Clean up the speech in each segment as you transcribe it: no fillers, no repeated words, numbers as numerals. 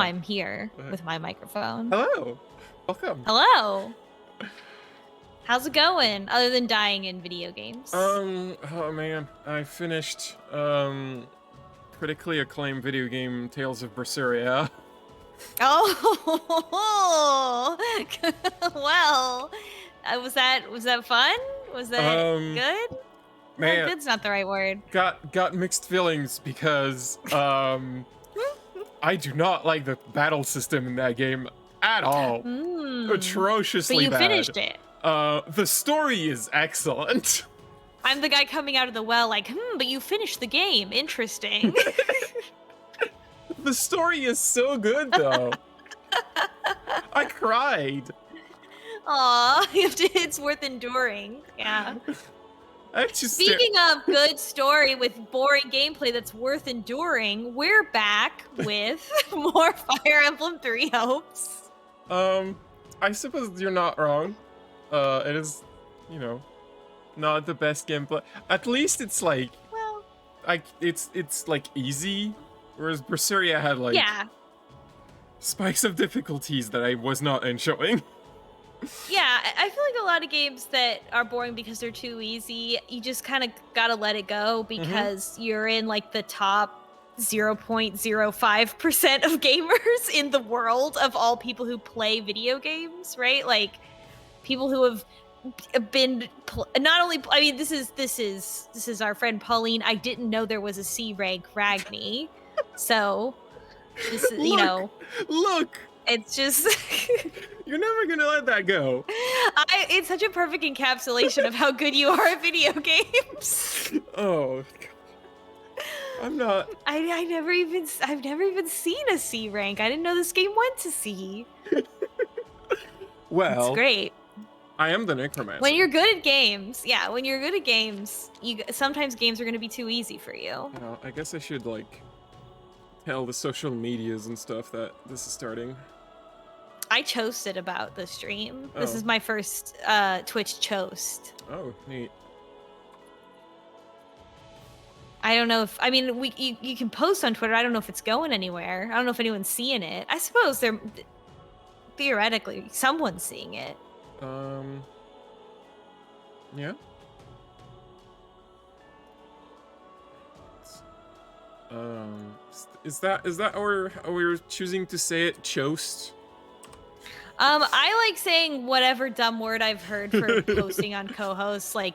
I'm here with my microphone. Hello. Welcome. Hello. How's it going? Other than dying in video games. Oh man, I finished critically acclaimed video game Tales of Berseria. Oh, well, was that fun? Was that good? Man, Good's not the right word. got mixed feelings because I do not like the battle system in that game at all. Atrociously But you bad. finished it. The story is excellent. I'm the guy coming out of the well like, but you finished the game. Interesting. The story is so good though. I cried. Aw, it's worth enduring. Yeah. Speaking of good story with boring gameplay that's worth enduring, we're back with more Fire Emblem 3 Hopes. I suppose you're not wrong. It is, not the best gameplay. At least it's like, well, it's like easy, whereas Berseria had like spikes of difficulties that I was not enjoying. Yeah, I feel like a lot of games that are boring because they're too easy, you just kind of gotta let it go because you're in like the top 0.05% of gamers in the world of all people who play video games, right? Like people who have been not only, I mean, this is our friend Pauline. I didn't know there was a C rank Ragni, so this is look. It's just you're never gonna let that go. It's such a perfect encapsulation of how good you are at video games. Oh, I'm not. I've never even seen a C rank. I didn't know this game went to C. Well, it's great. I am the necromancer. When you're good at games, sometimes games are going to be too easy for you. I guess I should like tell the social medias and stuff that this is starting. I choasted about the stream. This is my first Twitch choast. Oh, neat. I don't know if, I mean, you can post on Twitter. I don't know if it's going anywhere. I don't know if anyone's seeing it. I suppose theoretically, someone's seeing it. Yeah. Is that how we're choosing to say it? Choast? I like saying whatever dumb word I've heard for posting on co-hosts like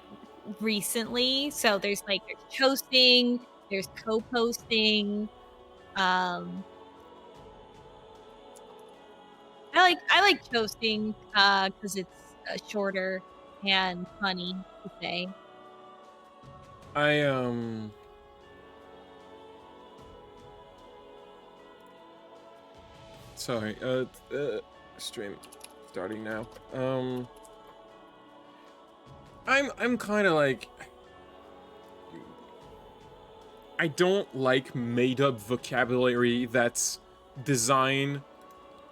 recently. So there's choasting, there's co-posting. I like choasting because it's shorter and funny to say. Sorry, stream starting now. I'm kind of like, I don't like made-up vocabulary that's designed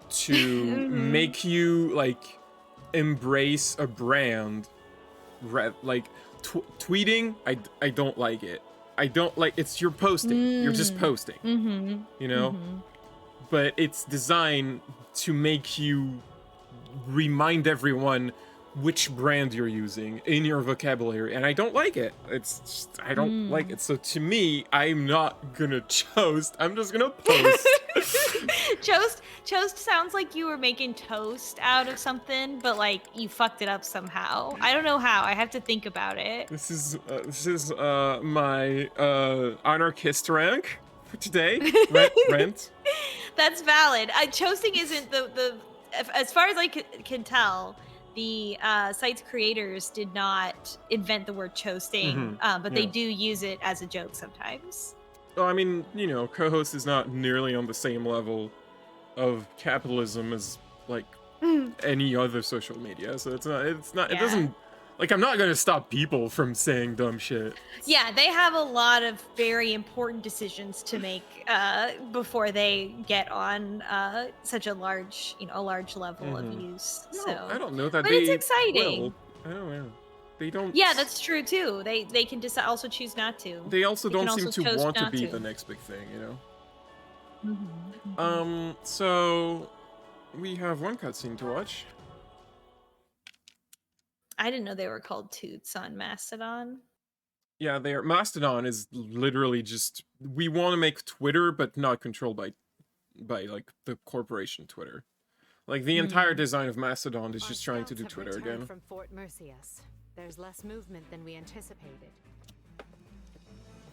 to make you like embrace a brand. Like tweeting, I don't like it. I don't like, it's you're posting. You're just posting. But it's designed to make you remind everyone which brand you're using in your vocabulary, and I don't like it. It's just, I don't like it. So to me, I'm not gonna choast. I'm just gonna post. Choast sounds like you were making toast out of something, but like you fucked it up somehow. I don't know how. I have to think about it. This is my anarchist rank for today. Rent. That's valid. Choasting isn't the as far as I can tell, the site's creators did not invent the word choasting, but they do use it as a joke sometimes. Well, I mean, co-host is not nearly on the same level of capitalism as like any other social media, so it doesn't, like, I'm not gonna stop people from saying dumb shit. Yeah, they have a lot of very important decisions to make before they get on such a large level of use. No, so I don't know that, but it's exciting. Will. I don't know. They don't. Yeah, that's true too. They can also choose not to. They also don't seem also to want to be to. the next big thing, So we have one cutscene to watch. I didn't know they were called Toots on Mastodon. Yeah, they're Mastodon is literally just we want to make Twitter, but not controlled by like the corporation Twitter. Like the entire design of Mastodon is just trying to do Twitter again. From Fort Mercius. There's less movement than we anticipated.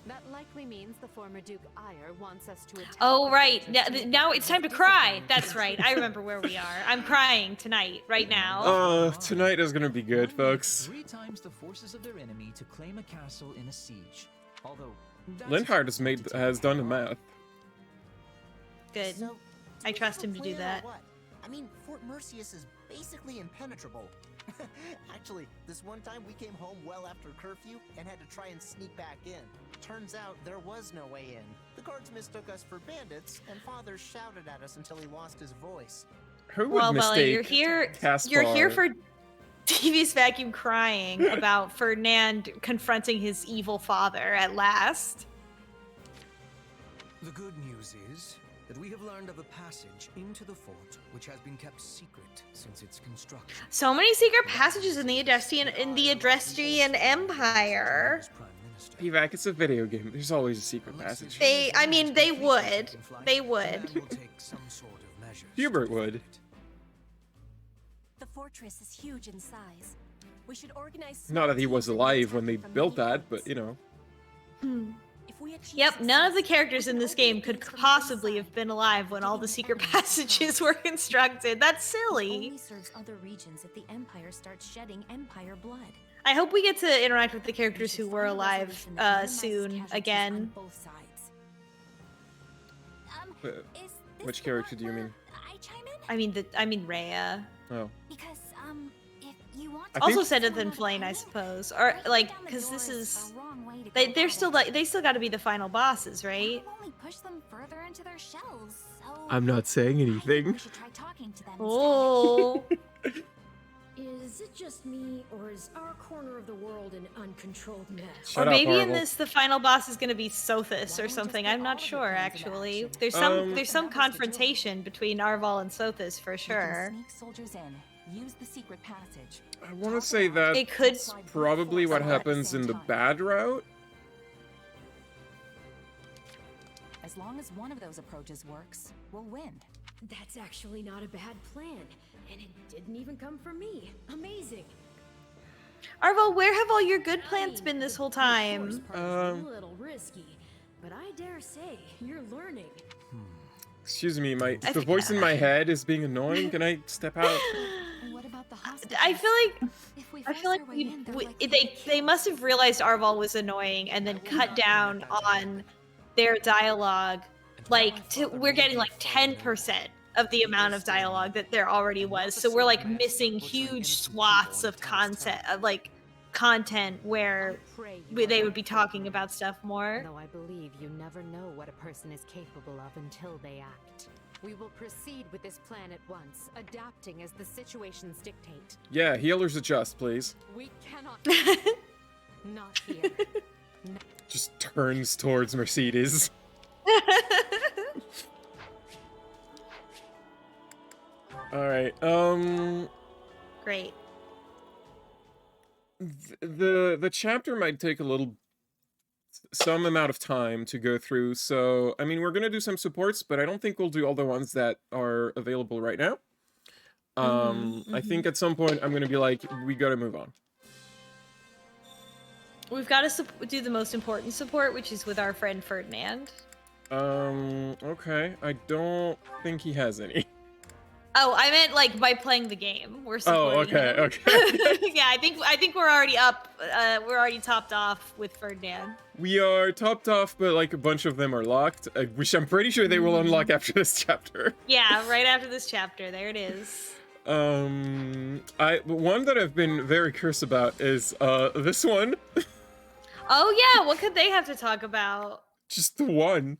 That likely means the former Duke Ire wants us to attack. Oh, right. Now it's time to cry. That's right. I remember where we are. I'm crying tonight, right now. Tonight is gonna be good, folks. 3 times the forces of their enemy to claim a castle in a siege. Although Linhart has done the math. Good. So, I trust him to do plan or that. what? I mean, Fort Mercius is basically impenetrable. Actually, this one time we came home well after curfew and had to try and sneak back in. Turns out there was no way in. The guards mistook us for bandits, and Father shouted at us until he lost his voice. Who would Well, mistake Belly, you're here. Caspar? You're here for TV's Vacuum crying about Ferdinand confronting his evil father at last. The good news is that we have learned of a passage into the fort which has been kept secret since its construction. So many secret passages in the Adrestrian Empire. Evac, it's a video game. There's always a secret passage. They would. They would. Hubert would. The fortress is huge in size. We should organize. Not that he was alive when they built that, but you know. Yep, none of the characters in this game could possibly have been alive when all the secret passages were constructed. That's silly. Only serves other regions if the Empire starts shedding Empire blood. I hope we get to interact with the characters who were alive soon again. Which character do you mean? I chime in? I mean Rhea. Oh. Because if you want I to Also think- said Senneth and Flame, I suppose, or like, because this is they still got to be the final bosses, right? Only push them further into their shells. So I'm not saying anything. we should try talking to them Oh. Is it just me, or is our corner of the world an uncontrolled mess? Shut Or up, maybe in Marvel. this the final boss is going to be Sothis or something. I'm not sure actually. There's some confrontation between Arval and Sothis for sure. Sneak soldiers in. Use the secret passage. I want to say that It could probably what happens in the bad route. As long as one of those approaches works, we'll win. That's actually not a bad plan, and it didn't even come from me. Amazing. Arval, where have all your good plans been this whole The force time? part is a little risky, but I dare say you're learning. Excuse me, the think- voice in my head is being annoying. Can I step out? What about the hostages? I feel like If we I force feel like our way in, they're likely to they kill must have realized Arval was annoying and then cut down on their dialogue. Like we're getting like 10% of the amount of dialogue that there already was. So we're like missing huge swaths of content where they would be talking about stuff more. Though I believe you never know what a person is capable of until they act. We will proceed with this plan at once, adapting as the situations dictate. Yeah, healers adjust, please. We cannot. Not here. Just turns towards Mercedes. Alright, Great. the chapter might take some amount of time to go through, so I mean we're gonna do some supports, but I don't think we'll do all the ones that are available right now. I think at some point I'm gonna be like, we gotta move on. We've got to do the most important support, which is with our friend Ferdinand. Okay. I don't think he has any. Oh, I meant like by playing the game. We're supporting him. okay. Yeah, I think we're already up. We're already topped off with Ferdinand. We are topped off, but like a bunch of them are locked, which I'm pretty sure they will unlock after this chapter. Yeah, right after this chapter. There it is. One that I've been very curious about is this one. Oh yeah, what could they have to talk about? Just the one.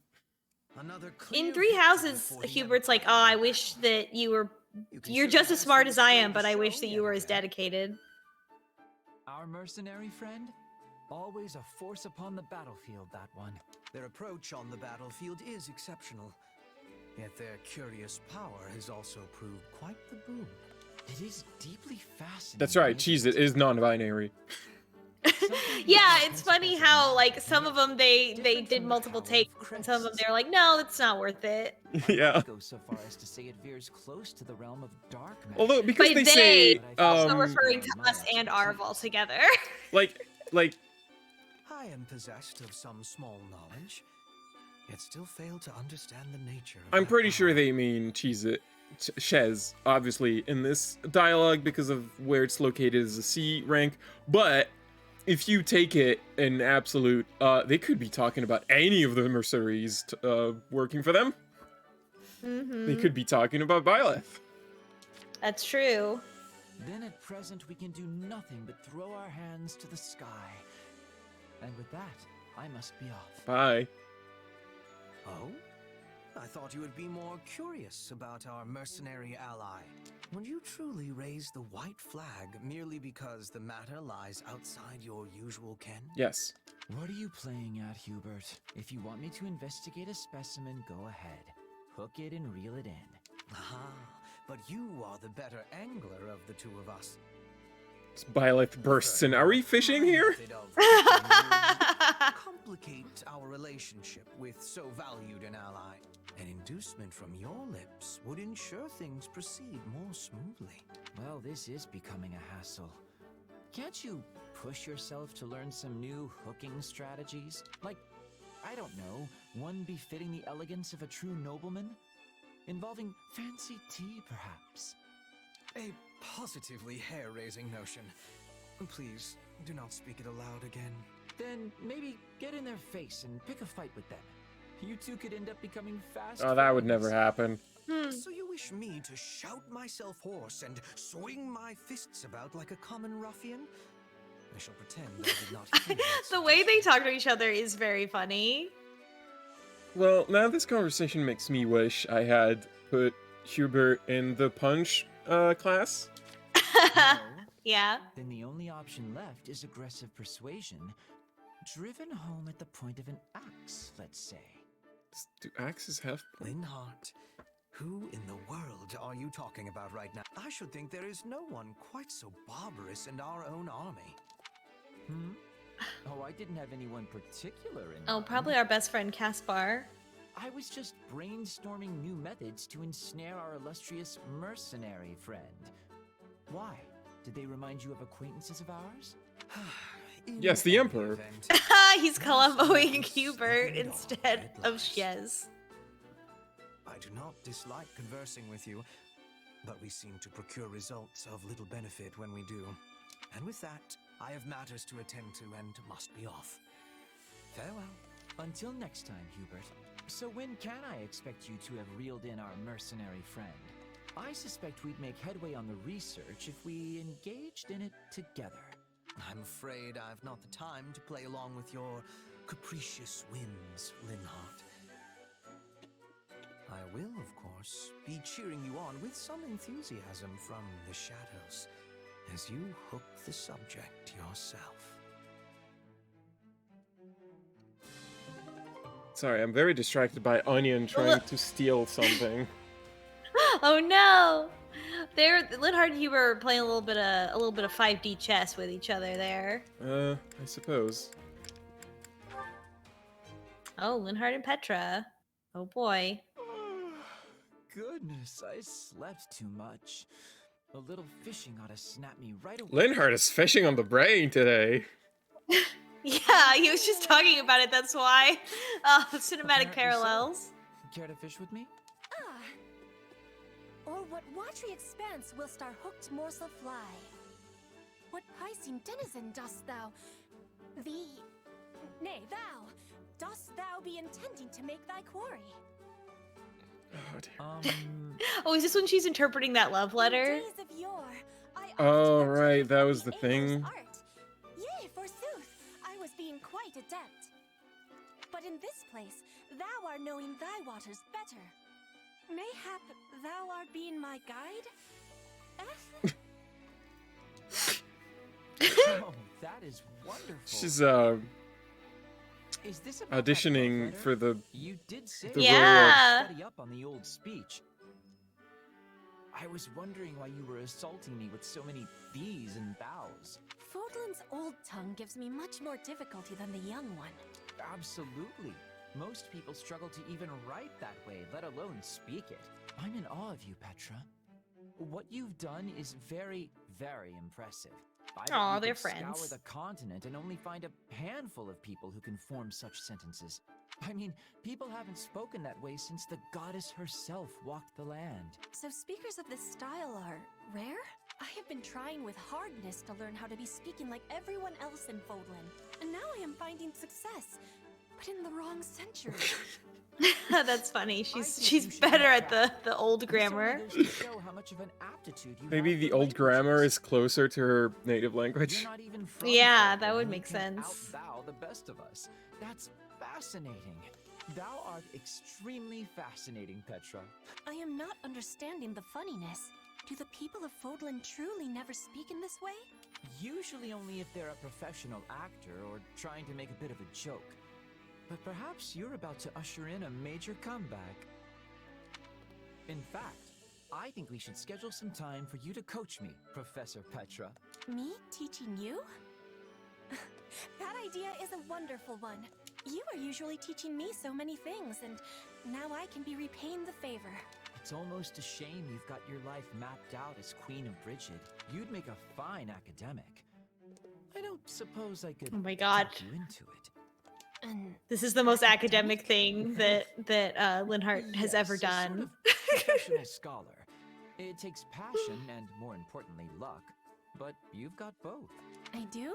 In Three Houses, Hubert's like, oh, I wish that you're just as smart as I am, but I wish that you were as dedicated. Our mercenary friend? Always a force upon the battlefield, that one. Their approach on the battlefield is exceptional. Yet their curious power has also proved quite the boon. It is deeply fascinating. That's right, isn't Cheez-It is non-binary. Yeah, it's funny how like some of them they Different did from the multiple power takes, of and some of them Christ. they were like, no, it's not worth it. Yeah. I'd go so far as to say it veers close to the realm of dark matter. Although, because By they they, say, also um, referring to my us and Arv expertise. altogether. like, I am possessed of some small knowledge, yet still fail to understand the nature of I'm that pretty sure power. they mean Cheez-It, Shez, obviously, in this dialogue because of where it's located as a C rank, but if you take it in absolute, they could be talking about any of the mercenaries working for them. They could be talking about Byleth. That's true. Then at present we can do nothing but throw our hands to the sky. And with that, I must be off. Bye. Oh? I thought you would be more curious about our mercenary ally. Would you truly raise the white flag merely because the matter lies outside your usual ken? Yes. What are you playing at, Hubert? If you want me to investigate a specimen, go ahead. Hook it and reel it in. Ah, but you are the better angler of the two of us. Byleth bursts in. Are we fishing here? Method of fishing would complicate our relationship with so valued an ally. An inducement from your lips would ensure things proceed more smoothly. Well, this is becoming a hassle. Can't you push yourself to learn some new hooking strategies? Like, I don't know, one befitting the elegance of a true nobleman? Involving fancy tea, perhaps? A positively hair-raising notion. Please, do not speak it aloud again. Then maybe get in their face and pick a fight with them. You two could end up becoming fast Oh, that would friends. never happen. So you wish me to shout myself hoarse and swing my fists about like a common ruffian? I shall pretend I did not hear that The way they suggestion. talk to each other is very funny. Well, now this conversation makes me wish I had put Hubert in the punch class. No. Yeah. Then the only option left is aggressive persuasion, driven home at the point of an axe, let's say. Do axes have points? Linhart, who in the world are you talking about right now? I should think there is no one quite so barbarous in our own army. Hmm? Oh, I didn't have anyone particular in Oh, mind. probably our best friend Caspar. I was just brainstorming new methods to ensnare our illustrious mercenary friend. Why? Did they remind you of acquaintances of ours? In Yes, the any Emperor. event, He's Columboing Hubert instead of Shez. I do not dislike conversing with you, but we seem to procure results of little benefit when we do. And with that, I have matters to attend to and must be off. Farewell. Until next time, Hubert. So when can I expect you to have reeled in our mercenary friend? I suspect we'd make headway on the research if we engaged in it together. I'm afraid I've not the time to play along with your capricious whims, Linhart. I will, of course, be cheering you on with some enthusiasm from the shadows as you hook the subject yourself. Sorry, I'm very distracted by Onion trying to steal something. Oh no! Linhart and Hubert are playing a little bit of 5D chess with each other there. I suppose. Oh, Linhart and Petra. Oh boy. Goodness, I slept too much. A little fishing ought to snap me right away. Linhart is fishing on the brain today. Yeah, he was just talking about it, that's why. Oh, cinematic Apparently so. parallels. Care to fish with me? Ah. Or what watery expanse whilst our hooked morsel fly? What Piscean denizen dost thou? Nay, thou! Dost thou be intending to make thy quarry? Oh, dear. Oh, is this when she's interpreting that love letter? In days of yore, I Oh, oft right, observed that was the the thing. angel's art. Yea, forsooth, I was being quite adept. But in this place, thou art knowing thy waters better. Mayhap thou art being my guide? Oh, that is wonderful. She's Is this about that love auditioning letter? for the You did say the you role of- Yeah. study up on the old speech. I was wondering why you were assaulting me with so many these and thous. Fodlan's old tongue gives me much more difficulty than the young one. Absolutely. Most people struggle to even write that way, let alone speak it. I'm in awe of you, Petra. What you've done is very, very impressive. I bet Aw, you they're could scour friends. the continent and only find a handful of people who can form such sentences. I mean, people haven't spoken that way since the goddess herself walked the land. So speakers of this style are rare? I have been trying with hardness to learn how to be speaking like everyone else in Fodlan, and now I am finding success, but in the wrong century. That's funny. I think you She's should better be at proud. the old This only grammar. goes to show how much of an aptitude you maybe have the for old grammar languages. is closer to her native You're language. not even from Yeah, Fodlan, that would and make you can sense. Outthou the best of us. That's fascinating. Thou art extremely fascinating, Petra. I am not understanding the funniness. Do the people of Fodlan truly never speak in this way? Usually only if they're a professional actor or trying to make a bit of a joke. But perhaps you're about to usher in a major comeback. In fact, I think we should schedule some time for you to coach me, Professor Petra. Me teaching you? That idea is a wonderful one. You are usually teaching me so many things, and now I can be repaying the favor. It's almost a shame you've got your life mapped out as Queen of Brigid. You'd make a fine academic. I don't suppose I could Oh my God. talk you into it. And This is the most academic thing that Linhart has Yes, ever a sort done. of professional scholar. It takes passion and, more importantly, luck. But you've got both. I do?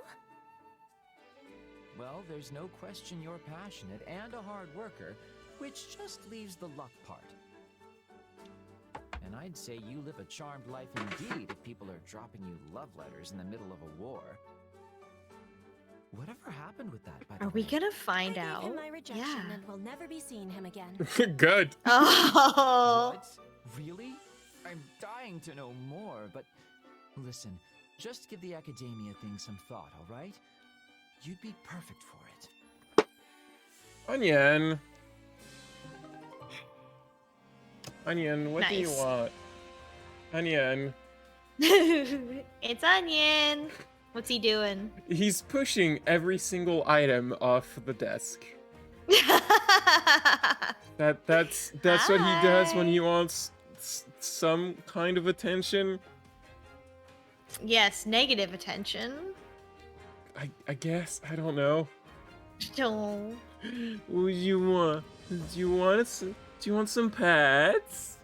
Well, there's no question you're passionate and a hard worker, which just leaves the luck part. And I'd say you live a charmed life indeed if people are dropping you love letters in the middle of a war. Whatever happened with that, by the Are we way? gonna I find gave out? him my rejection Yeah. and will never be seeing him again. Good. Oh. What? Really? I'm dying to know more, but listen, just give the academia thing some thought, all right? You'd be perfect for it. Onion. Onion, what do you Nice. want? Onion. It's Onion. What's he doing? He's pushing every single item off the desk. That's what he does when he wants some kind of attention. Yes, negative attention. I guess, I don't know. Oh. What do you want? Do you want some pets?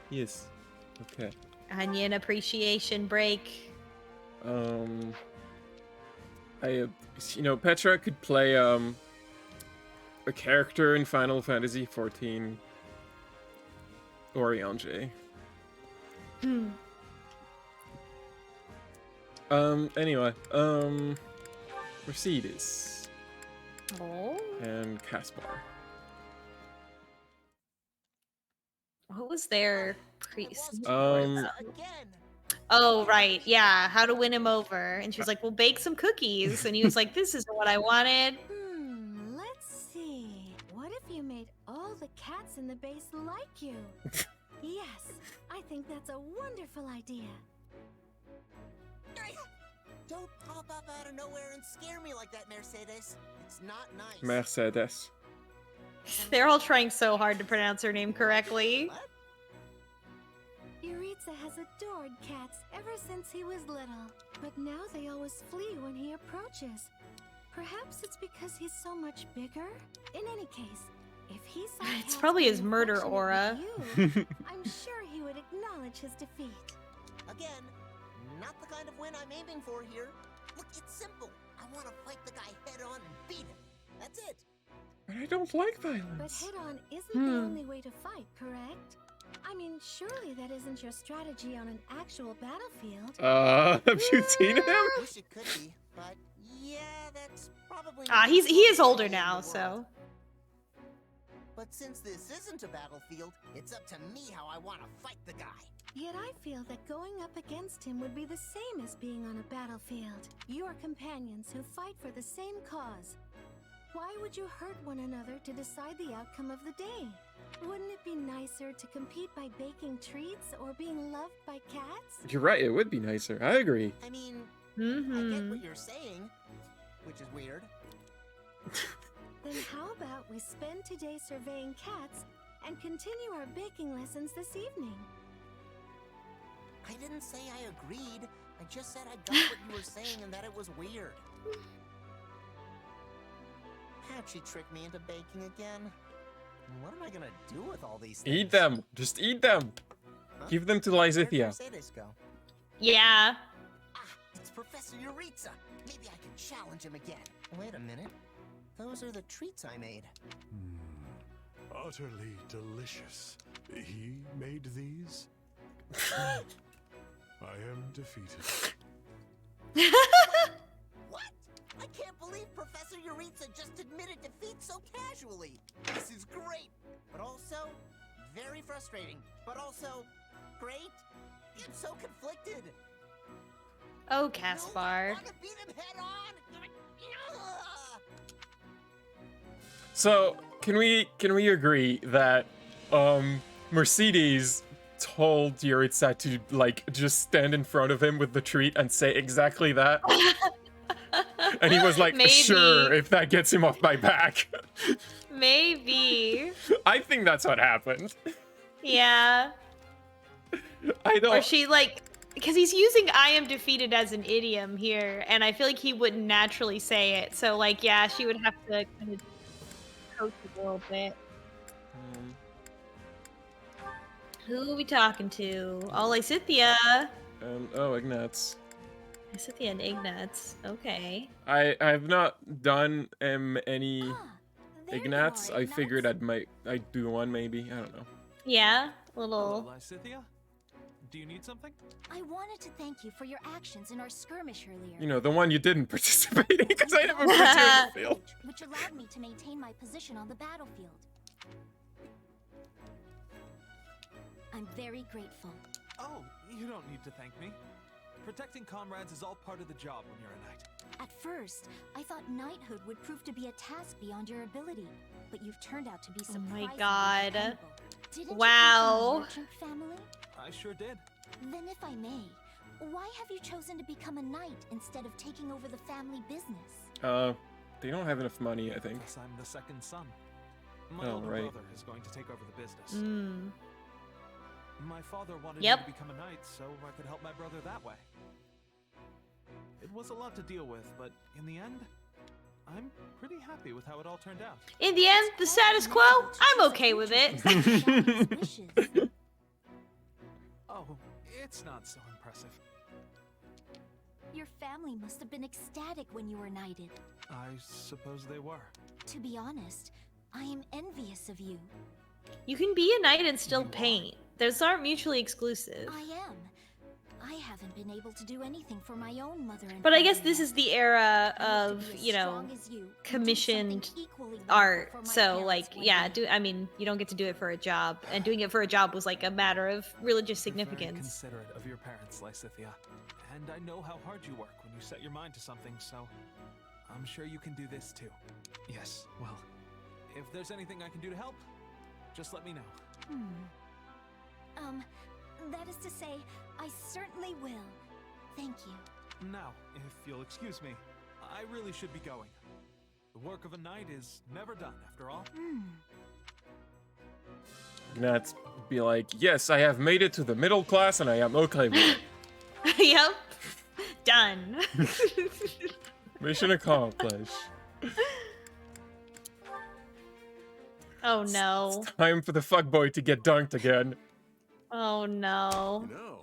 Yes. Okay. Onion appreciation break. Petra could play a character in Final Fantasy XIV. Oriange. Anyway, Mercedes Oh. and Caspar. What was their pre? Again. Oh, right. Yeah. How to win him over. And she was like, well, bake some cookies. And he was like, this isn't what I wanted. Let's see. What if you made all the cats in the base like you? Yes, I think that's a wonderful idea. Don't pop up out of nowhere and scare me like that, Mercedes. It's not nice. Mercedes. They're all trying so hard to pronounce her name correctly. What? Yuritsa has adored cats ever since he was little, but now they always flee when he approaches. Perhaps it's because he's so much bigger? In any case, if he saw It's cats probably his being murder affectionate aura. with you, I'm sure he would acknowledge his defeat. Again, not the kind of win I'm aiming for here. Look, it's simple. I want to fight the guy head on and beat him. That's it. I don't like But violence. head-on isn't the only way to fight, correct? I mean, surely that isn't your strategy on an actual battlefield. Have you seen him? Wish it could be, but yeah, that's probably. Ah, not he is the older way in the now, world. so. But since this isn't a battlefield, it's up to me how I want to fight the guy. Yet I feel that going up against him would be the same as being on a battlefield. You are companions who fight for the same cause. Why would you hurt one another to decide the outcome of the day? Wouldn't it be nicer to compete by baking treats or being loved by cats? You're right, it would be nicer. I agree. I mean, I Mm-hmm. get what you're saying, which is weird. Then how about we spend today surveying cats and continue our baking lessons this evening? I didn't say I agreed. I just said I got what you were saying and that it was weird. How'd she trick me into baking again? What am I gonna do with all these things? Eat them. Just eat them. Huh? Give them to Where'd Lysithia. Mercedes go? Yeah. Ah, it's Professor Yuritsa. Maybe I can challenge him again. Wait a minute. Those are the treats I made. Utterly delicious. He made these? I am defeated. What? I can't believe Professor Yuritsa just admitted defeat so casually. This is great, but also very frustrating. But also great. I'm so conflicted. Oh, No, I Caspar. want to beat him head on. So, can we agree that Mercedes told Yuritsa to like just stand in front of him with the treat and say exactly that? And he was like, Maybe. sure, if that gets him off my back. Maybe. I think that's what happened. Yeah. I don't. Or she like, because he's using "I am defeated" as an idiom here, and I feel like he wouldn't naturally say it. So like, yeah, she would have to kind of coach a little bit. Who are we talking to? Oh, Lysithia. Oh, Ignatz. Lysithia and Ignatz. Okay. I've not done any Ah, there you Ignatz. are, I figured I'd do one maybe. I don't know. Yeah, Hello, little. Lysithia? Do you need something? I wanted to thank you for your actions in our skirmish earlier. You know, the one you didn't participate in because I never put you in the field. Which allowed me to maintain my position on the battlefield. I'm very grateful. Oh, you don't need to thank me. Protecting comrades is all part of the job when you're a knight. At first, I thought knighthood would prove to be a task beyond your ability, but you've turned out to be Oh surprisingly my God. dependable. Didn't Wow. you come from a merchant family? I sure did. Then if I may, why have you chosen to become a knight instead of taking over the family business? They don't have enough money, I think. Because I'm the second son. My Oh, older right. brother is going to take over the business. Mm. My father wanted Yep. me to become a knight so I could help my brother that way. It was a lot to deal with, but in the end, I'm pretty happy with how it all turned out. In the end, the status quo, I'm okay with it. Wishes. Oh, it's not so impressive. Your family must have been ecstatic when you were knighted. I suppose they were. To be honest, I am envious of you. You can be a knight and still paint. Those aren't mutually exclusive. I am. I haven't been able to do anything for my own mother and But I guess father this yet. is the era I want to of, be as you know, strong as you and do commissioned something equally wonderful art. for my So parents like, one yeah, day. I mean, you don't get to do it for a job, and doing it for a job was like a matter of religious You're very significance. considerate of your parents, Lysithia. And I know how hard you work when you set your mind to something, so I'm sure you can do this too. Yes, well, if there's anything I can do to help, just let me know. That is to say, I certainly will. Thank you. Now, if you'll excuse me, I really should be going. The work of a knight is never done, after all. Ignatz be like, yes, I have made it to the middle class and I am okay with it. Yep. Done. Mission accomplished. Oh no. Time for the fuckboy to get dunked again. Oh no. No,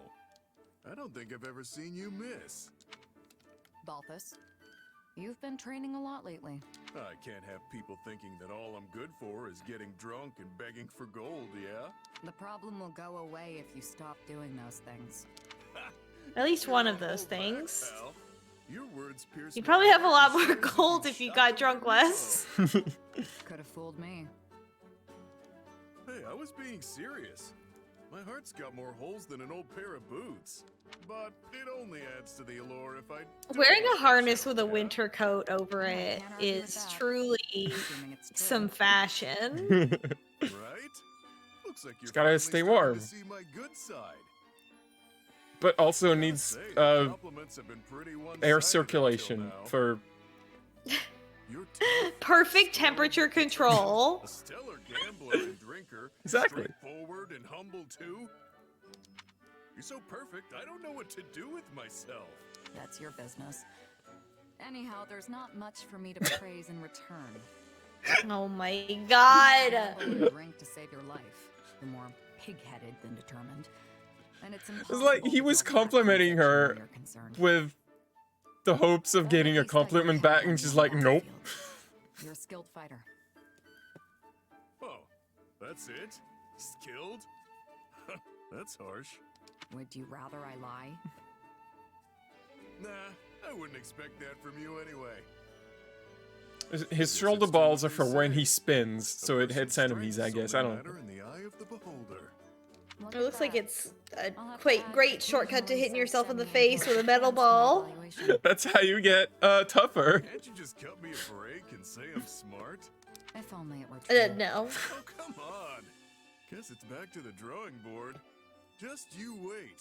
I don't think I've ever seen you miss. Balthus, you've been training a lot lately. I can't have people thinking that all I'm good for is getting drunk and begging for gold, yeah? The problem will go away if you stop doing those things. At least one of Don't those hold back, things. pal. Your words pierce You'd my probably have a lot heart more as gold you if you shot got the drunk window. less. Could have fooled me. Hey, I was being serious. My heart's got more holes than an old pair of boots. But it only adds to the allure if I... Wearing a harness with a winter coat over it is truly some fashion. Right? Looks like you're It's gotta finally stay starting warm. to see my good side. But also needs Say, the compliments have been pretty one-sided air until circulation now. for... You're tough, Perfect temperature control. a stellar gambler and drinker, Exactly. straightforward and humble too. You're so perfect, I don't know what to do with myself. That's your business. Anyhow, there's not much for me to praise in return. Oh my god. You drink to save your life. You're more pig-headed than determined. And it's It's like he was complimenting her with the hopes of getting a compliment back, and she's like, nope. You're a skilled fighter. Oh, that's it? Skilled? That's harsh. Would you rather I lie? Nah, I wouldn't expect that from you anyway. His shoulder balls are for when he spins, so it hits enemies, I guess. I don't know. In the eye of the beholder. It looks like it's a great shortcut to hitting yourself in the face with a metal ball. That's how you get tougher. Can't you just cut me a break and say I'm smart? If only it were true. No. Oh, come on. Guess it's back to the drawing board. Just you wait.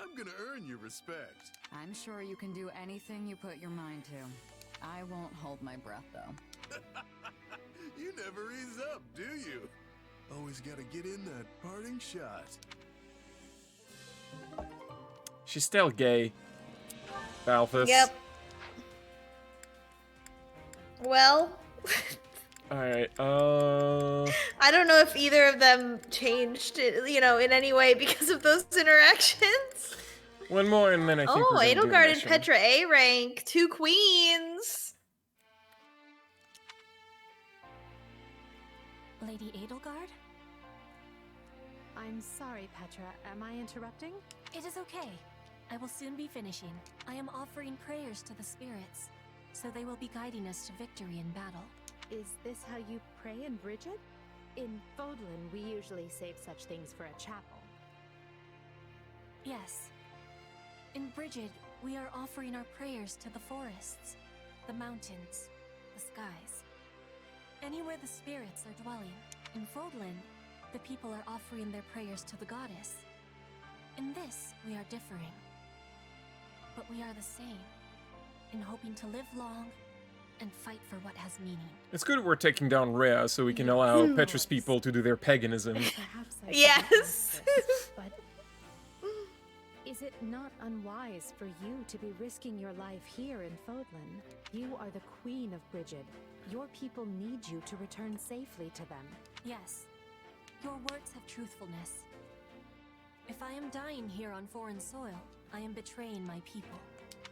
I'm gonna earn your respect. I'm sure you can do anything you put your mind to. I won't hold my breath, though. You never ease up, do you? Always gotta get in that parting shot. She's still gay. Balthus. Yep. Well. Alright, I don't know if either of them changed, in any way because of those interactions. one more and then I think we're gonna do Edelgard and mission. Petra A rank. 2 queens. Lady Edelgard? I'm sorry, Petra. Am I interrupting? It is okay. I will soon be finishing. I am offering prayers to the spirits, so they will be guiding us to victory in battle. Is this how you pray in Bridget? In Fodlan, we usually save such things for a chapel. Yes. In Bridget, we are offering our prayers to the forests, the mountains, the skies. Anywhere the spirits are dwelling. In Fodlan, the people are offering their prayers to the goddess. In this, we are differing. But we are the same, in hoping to live long and fight for what has meaning. It's good we're taking down Rhea so we can allow Petra's people to do their paganism. Perhaps I Yes. but is it not unwise for you to be risking your life here in Fodlan? You are the queen of Bridget. Your people need you to return safely to them. Yes, your words have truthfulness. If I am dying here on foreign soil, I am betraying my people.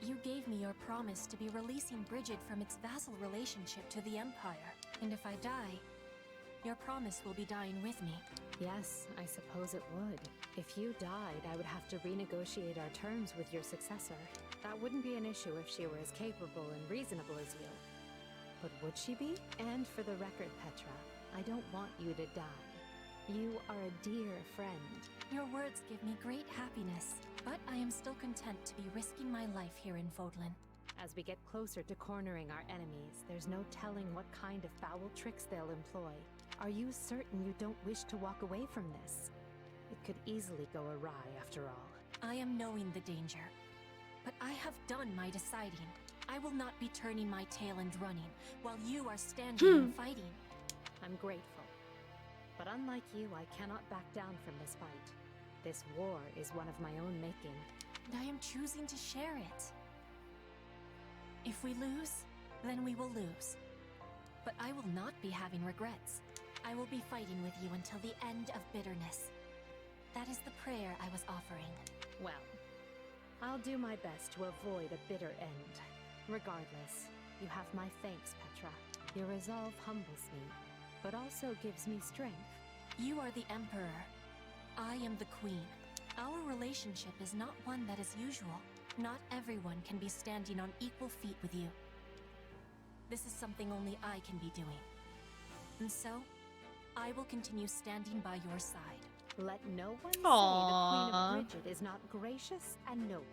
You gave me your promise to be releasing Bridget from its vassal relationship to the Empire. And if I die, your promise will be dying with me. Yes, I suppose it would. If you died, I would have to renegotiate our terms with your successor. That wouldn't be an issue if she were as capable and reasonable as you. But would she be? And for the record, Petra, I don't want you to die. You are a dear friend. Your words give me great happiness, but I am still content to be risking my life here in Fodlan. As we get closer to cornering our enemies, there's no telling what kind of foul tricks they'll employ. Are you certain you don't wish to walk away from this? It could easily go awry after all. I am knowing the danger, but I have done my deciding. I will not be turning my tail and running, while you are standing and fighting. I'm grateful. But unlike you, I cannot back down from this fight. This war is one of my own making. And I am choosing to share it. If we lose, then we will lose. But I will not be having regrets. I will be fighting with you until the end of bitterness. That is the prayer I was offering. Well, I'll do my best to avoid a bitter end. Regardless, you have my thanks, Petra. Your resolve humbles me, but also gives me strength. You are the Emperor. I am the Queen. Our relationship is not one that is usual. Not everyone can be standing on equal feet with you. This is something only I can be doing. And so, I will continue standing by your side. Let no one say the Queen Aww. of Bridget is not gracious and noble.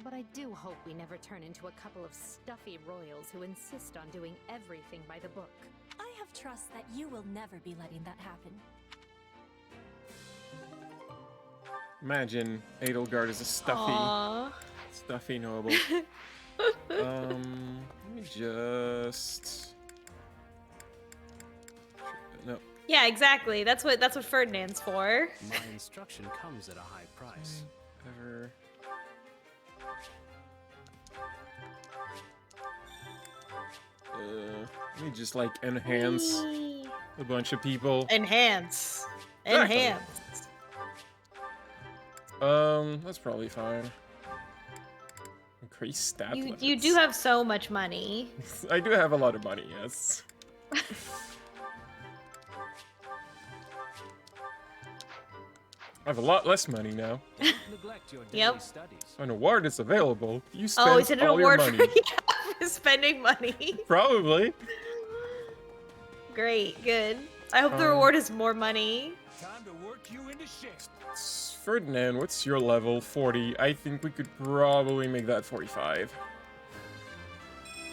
But I do hope we never turn into a couple of stuffy royals who insist on doing everything by the book. I have trust that you will never be letting that happen. Imagine Edelgard is a Aww. stuffy noble. Let me just. No. Yeah, exactly. That's what Ferdinand's for. My instruction comes at a high price. Ever. Let me just like enhance a bunch of people. Enhance. Exactly. Enhance. That's probably fine. Increase stat You limits. do have so much money. I do have a lot of money, yes. I have a lot less money now. Don't neglect your daily Yep. studies. An award is available. You spend Oh, is it an all your award money. for spending money? Probably. Great, good. I hope the reward is more money. Time to work you into shape. Ferdinand, what's your level? 40. I think we could probably make that 45.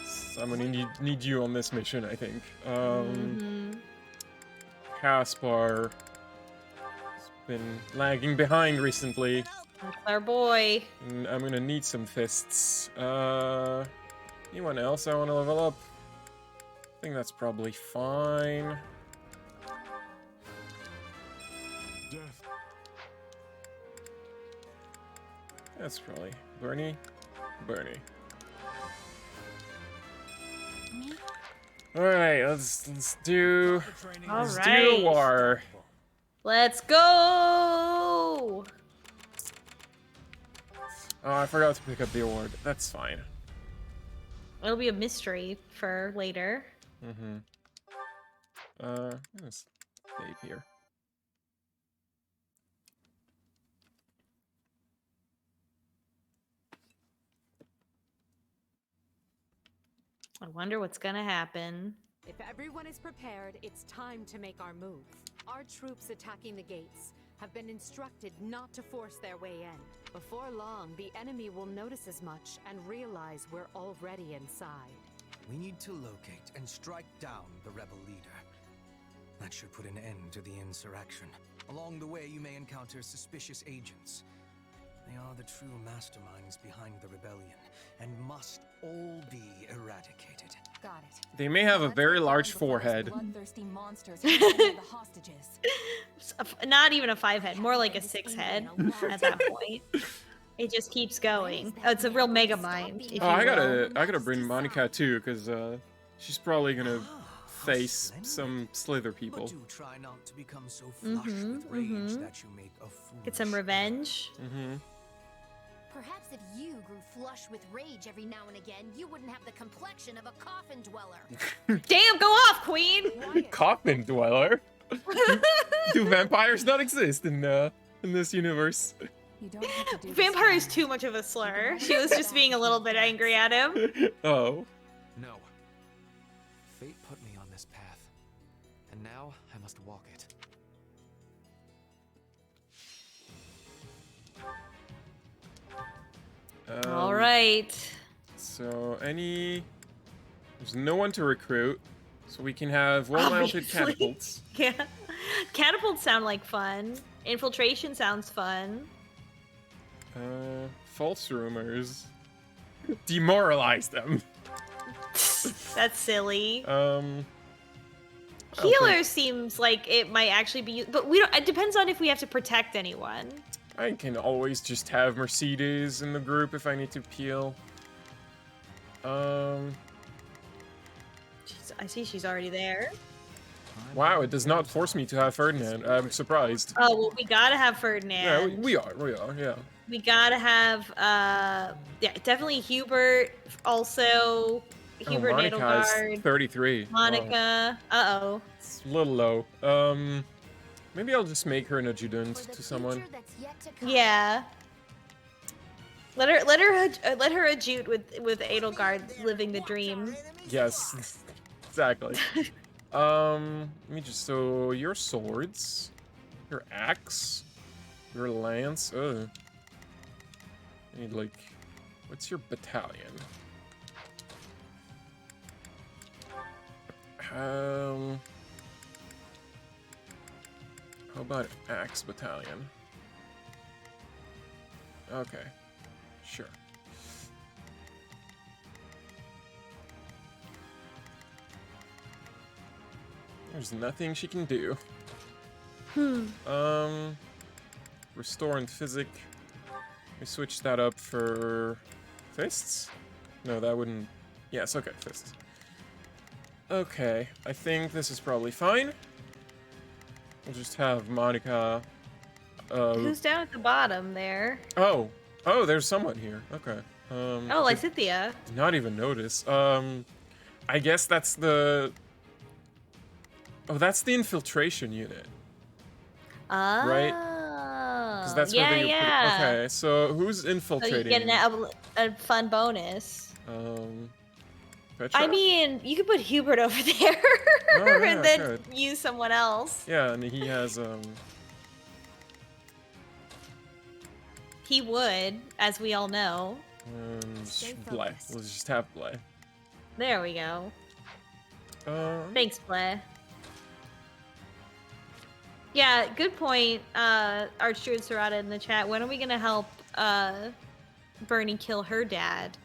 So I'm gonna need you on this mission, I think. Caspar has been lagging behind recently. That's our boy. And I'm gonna need some fists. Anyone else I want to level up? I think that's probably fine. Death. That's probably Bernie. Bernie. All right, let's do All do right. a war. Let's go. Oh, I forgot to pick up the award. That's fine. It'll be a mystery for later. Let's save here. I wonder what's gonna happen. If everyone is prepared, it's time to make our move. Our troops attacking the gates have been instructed not to force their way in. Before long, the enemy will notice as much and realize we're already inside. We need to locate and strike down the rebel leader. That should put an end to the insurrection. Along the way, you may encounter suspicious agents. They are the true masterminds behind the rebellion and must all be eradicated. Got it. They may have a very large forehead. Bloodthirsty monsters who the hostages. Not even a 5 head, more like a 6 head at that point. It just keeps going. Oh, it's a real mega mind. If Oh, you I will. gotta bring Monica too, because she's probably gonna face some Slither people. But do try not to become so flushed with rage that you make a fool. Get some revenge. Perhaps if you grew flush with rage every now and again, you wouldn't have the complexion of a coffin dweller. Damn, go off, queen! Coffin dweller. Do vampires not exist in this universe? You don't have to do Vampire is too much of a slur. She was just being a little bit angry at him. Oh. No. Fate put me on this path, and now I must walk it. All right. So there's no one to recruit, so we can have well-mounted Obviously. catapults. Yeah. Catapults sound like fun. Infiltration sounds fun. False rumors. Demoralize them. That's silly. Okay. Healer seems like it might actually be, but we don't. It depends on if we have to protect anyone. I can always just have Mercedes in the group if I need to peel. I see she's already there. Wow, it does not force me to have Ferdinand. I'm surprised. Oh well, we gotta have Yeah, Ferdinand. we are, yeah. We gotta have, yeah, definitely Hubert. Also, Hubert Monica is Nadelgard. 33. Wow. Monica. Uh-oh. It's a little low. Maybe I'll just make her an adjutant to someone. Yeah. Let her adjute with Edelgard living the dream. Yes, exactly. Let me just, so your swords, your axe. Your lance? Ugh. I need, like... What's your battalion? How about Axe Battalion? Okay. Sure. There's nothing she can do. Restore and Physic. We switch that up for fists? No, that wouldn't. Yes, okay, fists. Okay, I think this is probably fine. We'll just have Monica. Who's down at the bottom there? Oh, there's someone here. Okay. Oh, Lysithia. Did not even notice. I guess that's the. Oh, that's the infiltration unit. Oh. Right? Because that's yeah, where they yeah. Okay, so who's So infiltrating? you get a fun bonus. Petra? I mean, you could put Hubert over there Oh, yeah, and then good. use someone else. Yeah, and he has He would, as we all know. Blay. Let's just have Blay. There we go. Thanks, Blay. Yeah, good point, Archduke Serrata in the chat. When are we gonna help Bernie kill her dad?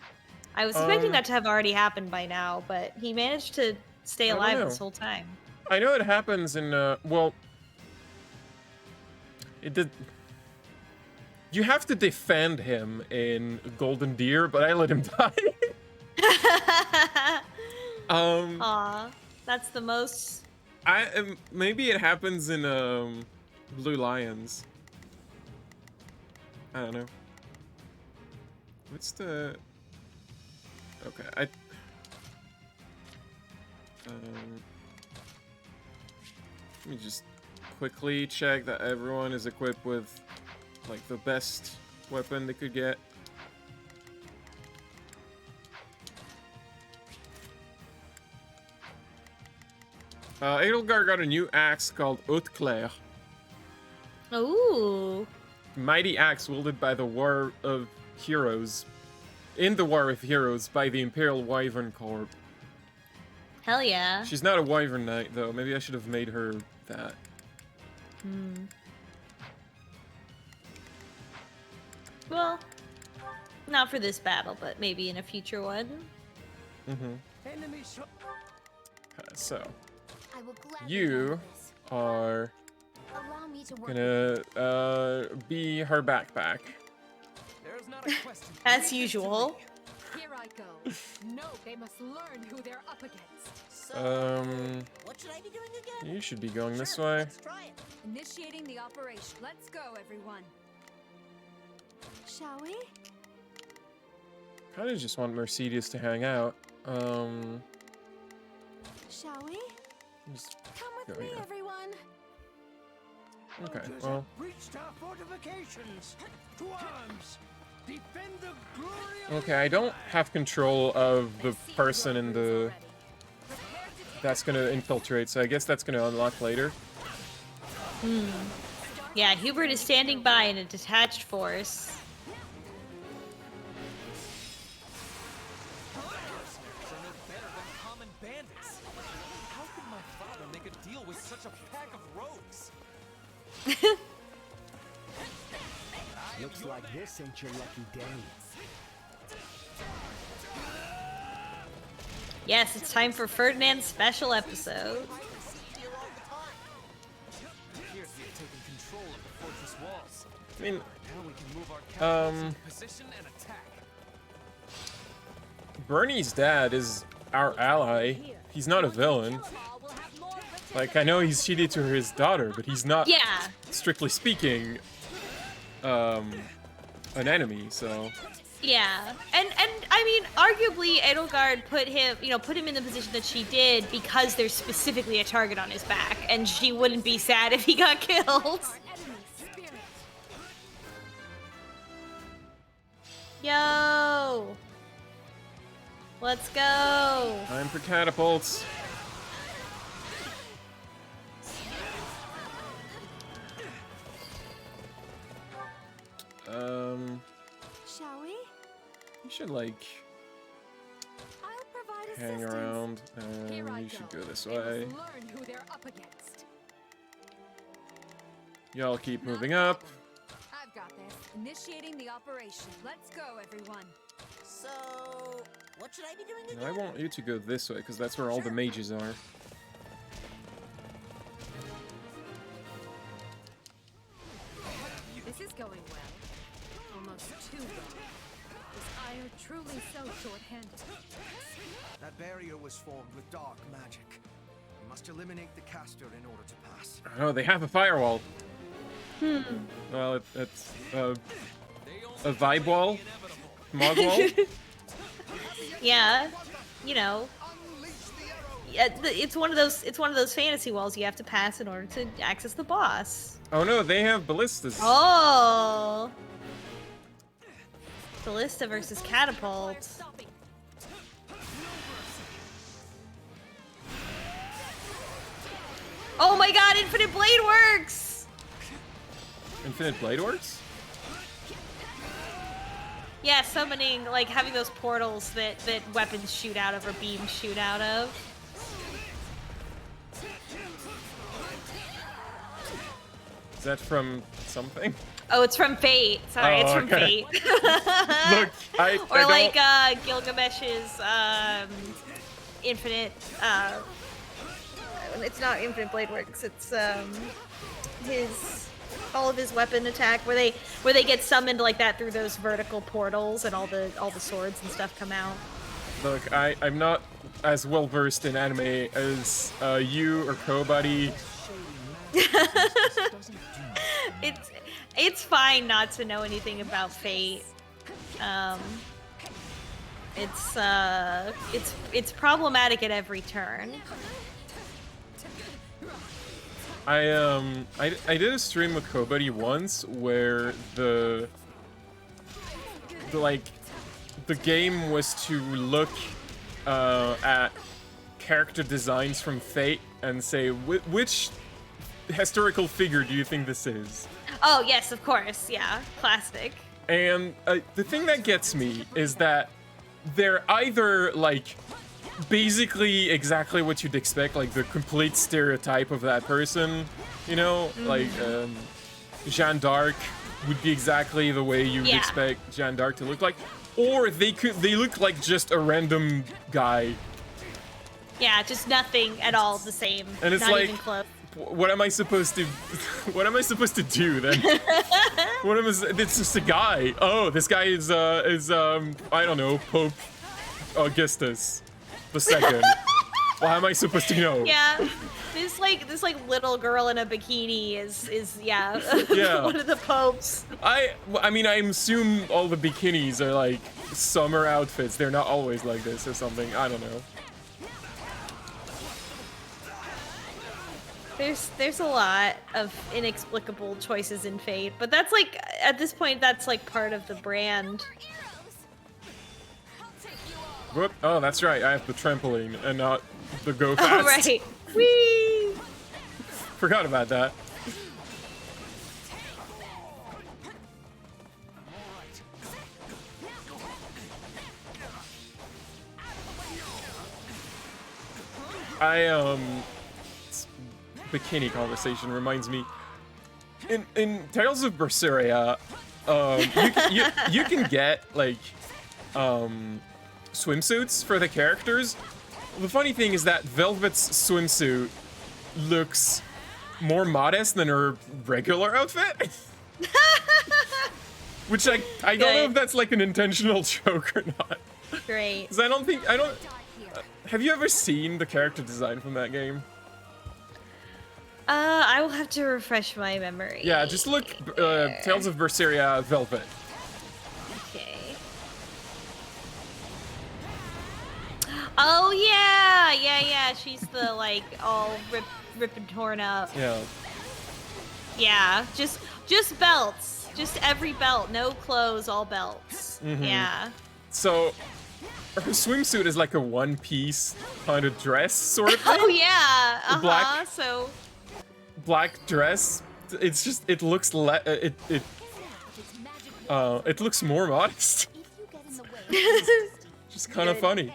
I was expecting that to have already happened by now, but he managed to stay alive this whole time. I know it happens in well, it did. You have to defend him in Golden Deer, but I let him die. Aw, that's the most. Maybe it happens in Blue Lions. I don't know. What's the? Okay, let me just quickly check that everyone is equipped with like the best weapon they could get. Edelgard got a new axe called Haute Claire. Ooh. Mighty axe wielded by the War of Heroes. In the War of Heroes by the Imperial Wyvern Corps. Hell yeah. She's not a Wyvern Knight, though. Maybe I should have made her that. Well, not for this battle, but maybe in a future one. So, I will gladly you are allow me to work gonna be her backpack. There's not a question. As usual. Here I go. No, they must learn who they're up against. What should I be doing again? You should be going this way. Let's try it. Initiating the operation. Let's go, everyone. Shall we? Kinda just want Mercedes to hang out. Shall we? Just Come with go me, here. everyone. Okay, well. Reached our fortifications. To arms. Defend the glory of Okay, I don't have control of the person in the... That's gonna infiltrate, so I guess that's gonna unlock later. Yeah, Hubert is standing by in a detached force. They're no better than common bandits. How could my father make a deal with such a pack of rogues? Looks like this ain't your lucky day. Yes, it's time for Ferdinand's special episode. Appears we've taken control of the fortress walls. I mean, Now we can move our capitals into position and attack. Bernie's dad is our ally. He's not a villain. Like, I know he's cheated to his daughter, but he's not, Yeah. strictly speaking, an enemy, so... Yeah, and I mean, arguably, Edelgard put him in the position that she did because there's specifically a target on his back, and she wouldn't be sad if he got killed. Yo, let's go. Time for catapults. Shall we? You should like I'll provide hang assistance. around, Here I and you should go this They must way. learn who they're up against. Y'all keep moving up. I've got this. Initiating the operation. Let's go, everyone. So, what should I be doing And I want you to go this way, because that's where all the mages are. This is going well. Almost too well. Is Ire truly so short-handed? That barrier was formed with dark magic. We must eliminate the caster in order to pass. Oh, they have a firewall. Well, it's a vibe wall? Mog wall? Yeah, you know. Yeah, it's one of those. It's one of those fantasy walls you have to pass in order to access the boss. Oh no, they have ballistas. Oh, ballista versus catapult. Oh my God! Infinite blade works. Infinite blade works? Yeah, summoning, like having those portals that weapons shoot out of or beams shoot out of. Is that from something? Oh, it's from Fate. Sorry, Oh, it's from okay. Fate. Look, I Or don't... like Gilgamesh's infinite. It's not infinite blade works. It's his all of his weapon attack where they get summoned like that through those vertical portals and all the swords and stuff come out. Look, I'm not as well versed in anime as you or Kobuddy. It's fine not to know anything about Fate. It's problematic at every turn. I did a stream with Kobuddy once where the game was to look at character designs from Fate and say which historical figure do you think this is? Oh yes, of course, yeah, classic. And the thing that gets me is that they're either like basically exactly what you'd expect, like the complete stereotype of that person, you know, like Jeanne d'Arc would be exactly the way you would expect Jeanne d'Arc to look like, or they look like just a random guy. Yeah, just nothing at all the same. And it's not like, even close. What am I supposed to do then? It's just a guy. Oh, this guy is I don't know, Pope Augustus II. Well, how am I supposed to know? Yeah, this little girl in a bikini is yeah, Yeah. one of the popes. I mean, I assume all the bikinis are like summer outfits. They're not always like this or something. I don't know. There's a lot of inexplicable choices in Fate, but that's like at this point that's like part of the brand. Whoop. Oh, that's right. I have the trampoline and not the go fast. Oh right. Whee! Forgot about that. Bikini conversation reminds me. In Tales of Berseria, you can get like swimsuits for the characters. The funny thing is that Velvet's swimsuit looks more modest than her regular outfit. Which I don't know if that's like an intentional joke or not. Great. 'Cause I don't. Have you ever seen the character design from that game? I will have to refresh my memory. Yeah, just look Tales of Berseria Velvet. Okay. Oh yeah. She's the like all rip and torn up. Yeah. Yeah, just belts. Just every belt, no clothes, all belts. Mhm. Yeah. So her swimsuit is like a one-piece kind of dress sort of thing. Oh yeah. Uh-huh. Black- So Black dress. It's just it looks It looks more modest. Just kind of funny.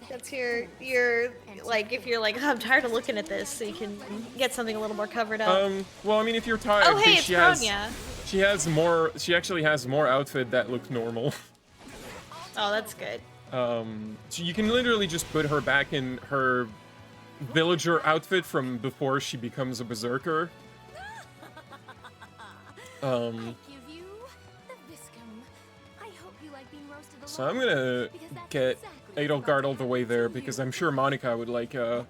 That's your like if you're like, oh, I'm tired of looking at this, so you can get something a little more covered up. Well, I mean, if you're tired, Oh, hey, it's she has more. She actually has more outfit that looks normal. Oh, that's good. So you can literally just put her back in her villager outfit from before she becomes a berserker. So I'm gonna get Edelgard all the way there because I'm sure Monica would like a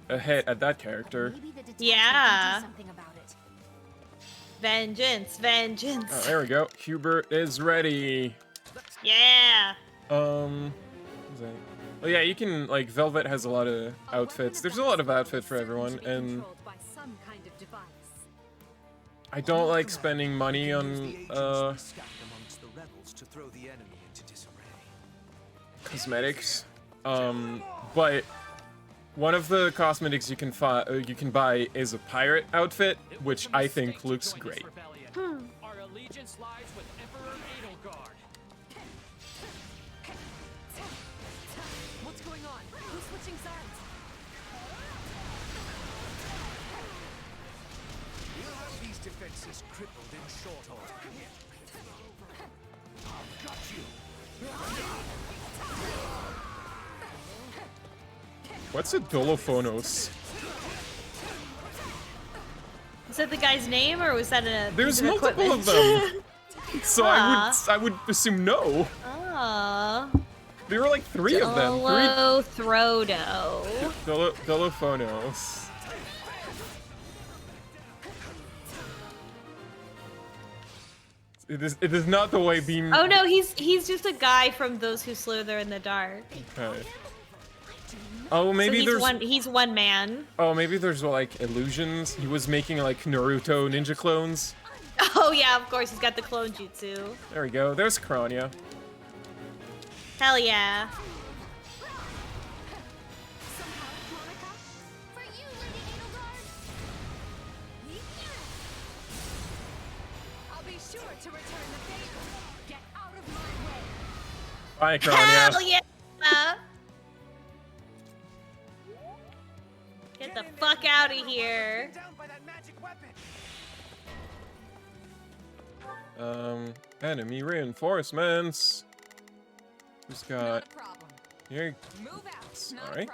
hit at that character. Yeah. Vengeance, vengeance. Oh, there we go. Hubert is ready. Yeah. Oh yeah, you can like Velvet has a lot of outfits. There's a lot of outfit for everyone, and I don't like spending money on cosmetics. But one of the cosmetics you can buy is a pirate outfit, which I think looks great. Our allegiance lies with Emperor Edelgard. What's going on? Who's switching sides? We'll have these defenses crippled in short order. I've got you. What's a Dolophonos? Is that the guy's name, or was that a? There's multiple of them, so I would assume no. Ah. There were like 3 of them. Dolophonos. It is not the way Beam. Oh no, he's just a guy from Those Who Slither in the Dark. Okay. Oh, maybe so he's one man. Oh, maybe there's like illusions. He was making like Naruto ninja clones. Oh yeah, of course he's got the clone jutsu. There we go. There's Krania. Hell yeah. I'll be sure to return the favor. Get out of my way. Bye, Krania. Hell yeah. Get the fuck out of here. Enemy reinforcements. Who's got? Here. Sorry.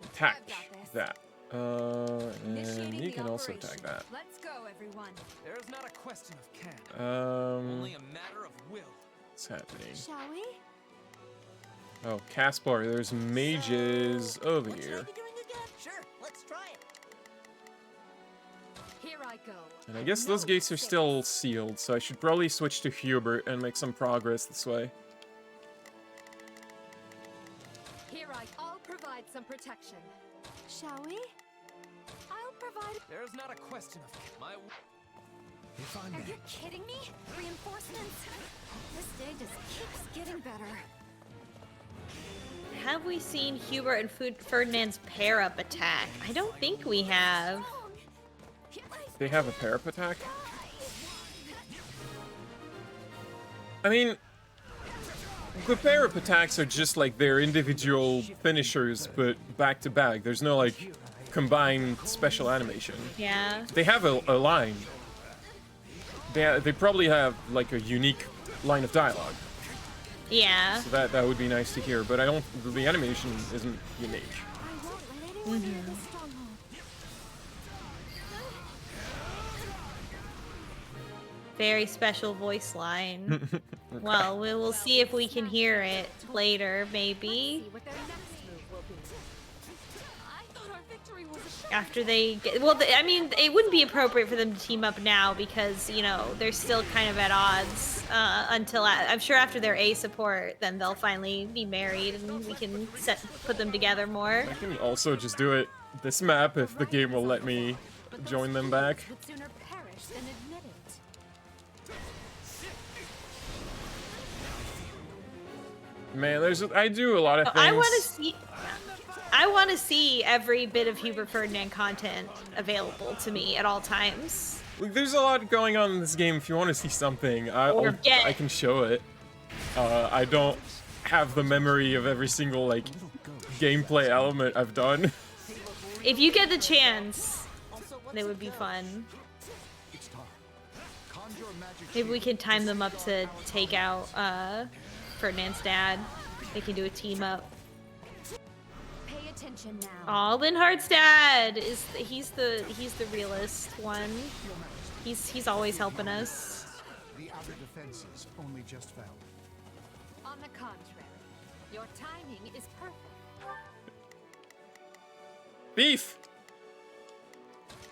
Attack that. And you can also attack that. Let's go, everyone. There's not a question of can. Only a matter of will. What's happening? Shall we? Oh, Caspar, there's mages over here. Sure, let's try it. Here I go. And I guess those gates are still sealed, so I should probably switch to Hubert and make some progress this way. I'll provide some protection. Shall we? I'll provide. There's not a question of my. If I Are may. you kidding me? Reinforcements? This day just keeps getting better. Have we seen Hubert and Ferdinand's pair-up attack? I don't think we have. They have a pair-up attack? I mean, the pair-up attacks are just like their individual finishers, but back-to-back. There's no, like, combined special animation. Yeah. They have a line. They probably have, like, a unique line of dialogue. Yeah. So that would be nice to hear, but I don't. The animation isn't unique. Very special voice line. Well, we will see if we can hear it later, maybe. After they get, well, I mean, it wouldn't be appropriate for them to team up now because, you know, they're still kind of at odds until, I'm sure after their A support, then they'll finally be married and we can put them together more. I can also just do it this map if the game will let me join them back. Man, I do a lot of things. I want to see every bit of Hubert Ferdinand content available to me at all times. Look, there's a lot going on in this game. If you want to see something, I can show it. I don't have the memory of every single like gameplay element I've done. If you get the chance, it would be fun. Maybe we can time them up to take out Ferdinand's dad. They can do a team up. Pay attention now. Aw, Linhardt's dad is he's the realist one. He's always helping us. The outer defenses only just fell. On the contrary, your timing is perfect. Beef!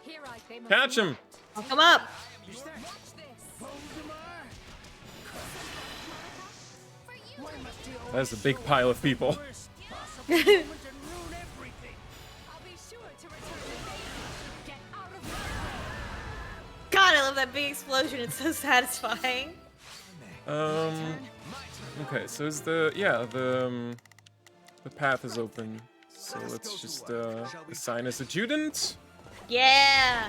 Here I came. Catch him! I'll come up! That's a big pile of people. God, I love that big explosion. It's so satisfying. Okay, so is the path is open. So let's just assign us adjutant. Yeah.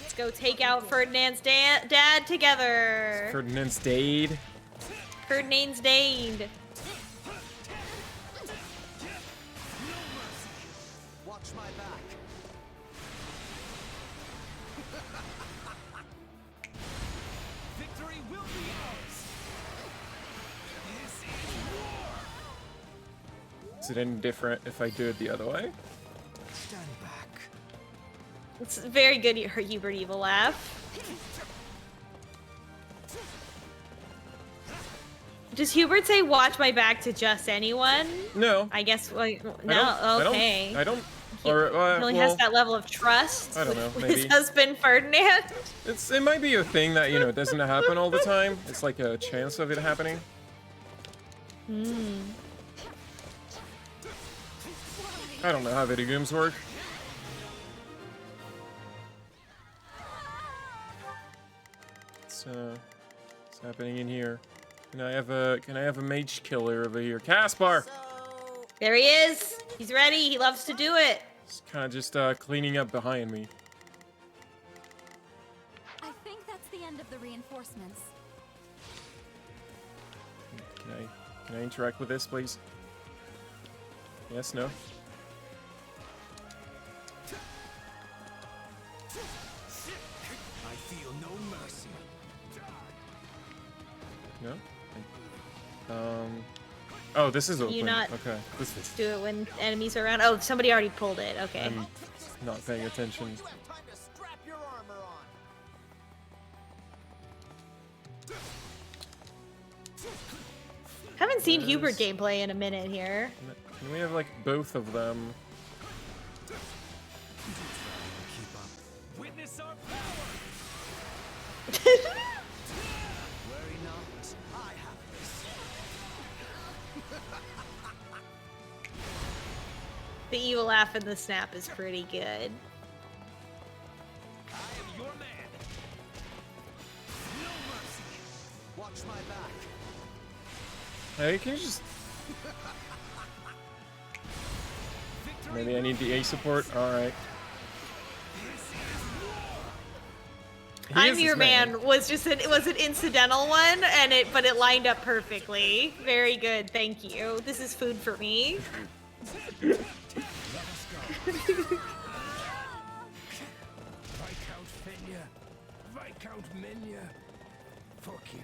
Let's go take out Ferdinand's dad together. Ferdinand's dade. Ferdinand's dade. Watch my back. Victory will be ours. This is war. Is it any different if I do it the other way? Stand back. It's very good, her Hubert Evil laugh. Does Hubert say "watch my back" to just anyone? No. I guess. Well, no. Okay. I don't. He only has that level of trust. I don't know. With Maybe his husband Ferdinand. it might be a thing that it doesn't happen all the time. It's like a chance of it happening. I don't know how video games work. What's happening in here? Can I have a mage killer over here? Caspar! There he is. He's ready. He loves to do it. He's kind of just cleaning up behind me. I think that's the end of the reinforcements. Can I interact with this, please? Yes, no? I feel no mercy. No? Oh, this is open. You not okay. This is. do it when enemies are around? Oh, somebody already pulled it. Okay. I'm not paying attention. Haven't seen Hubert gameplay in a minute here. Can we have like both of them? Witness our power. Worry not, I have this. The evil laugh and the snap is pretty good. I am your man. No mercy. Watch my back. Hey, can you just... Maybe I need the A support? Alright. I'm Your Man was an incidental one, but it lined up perfectly. Very good, thank you. This is food for me. Viscount Fenya, Viscount Menya, forgive me.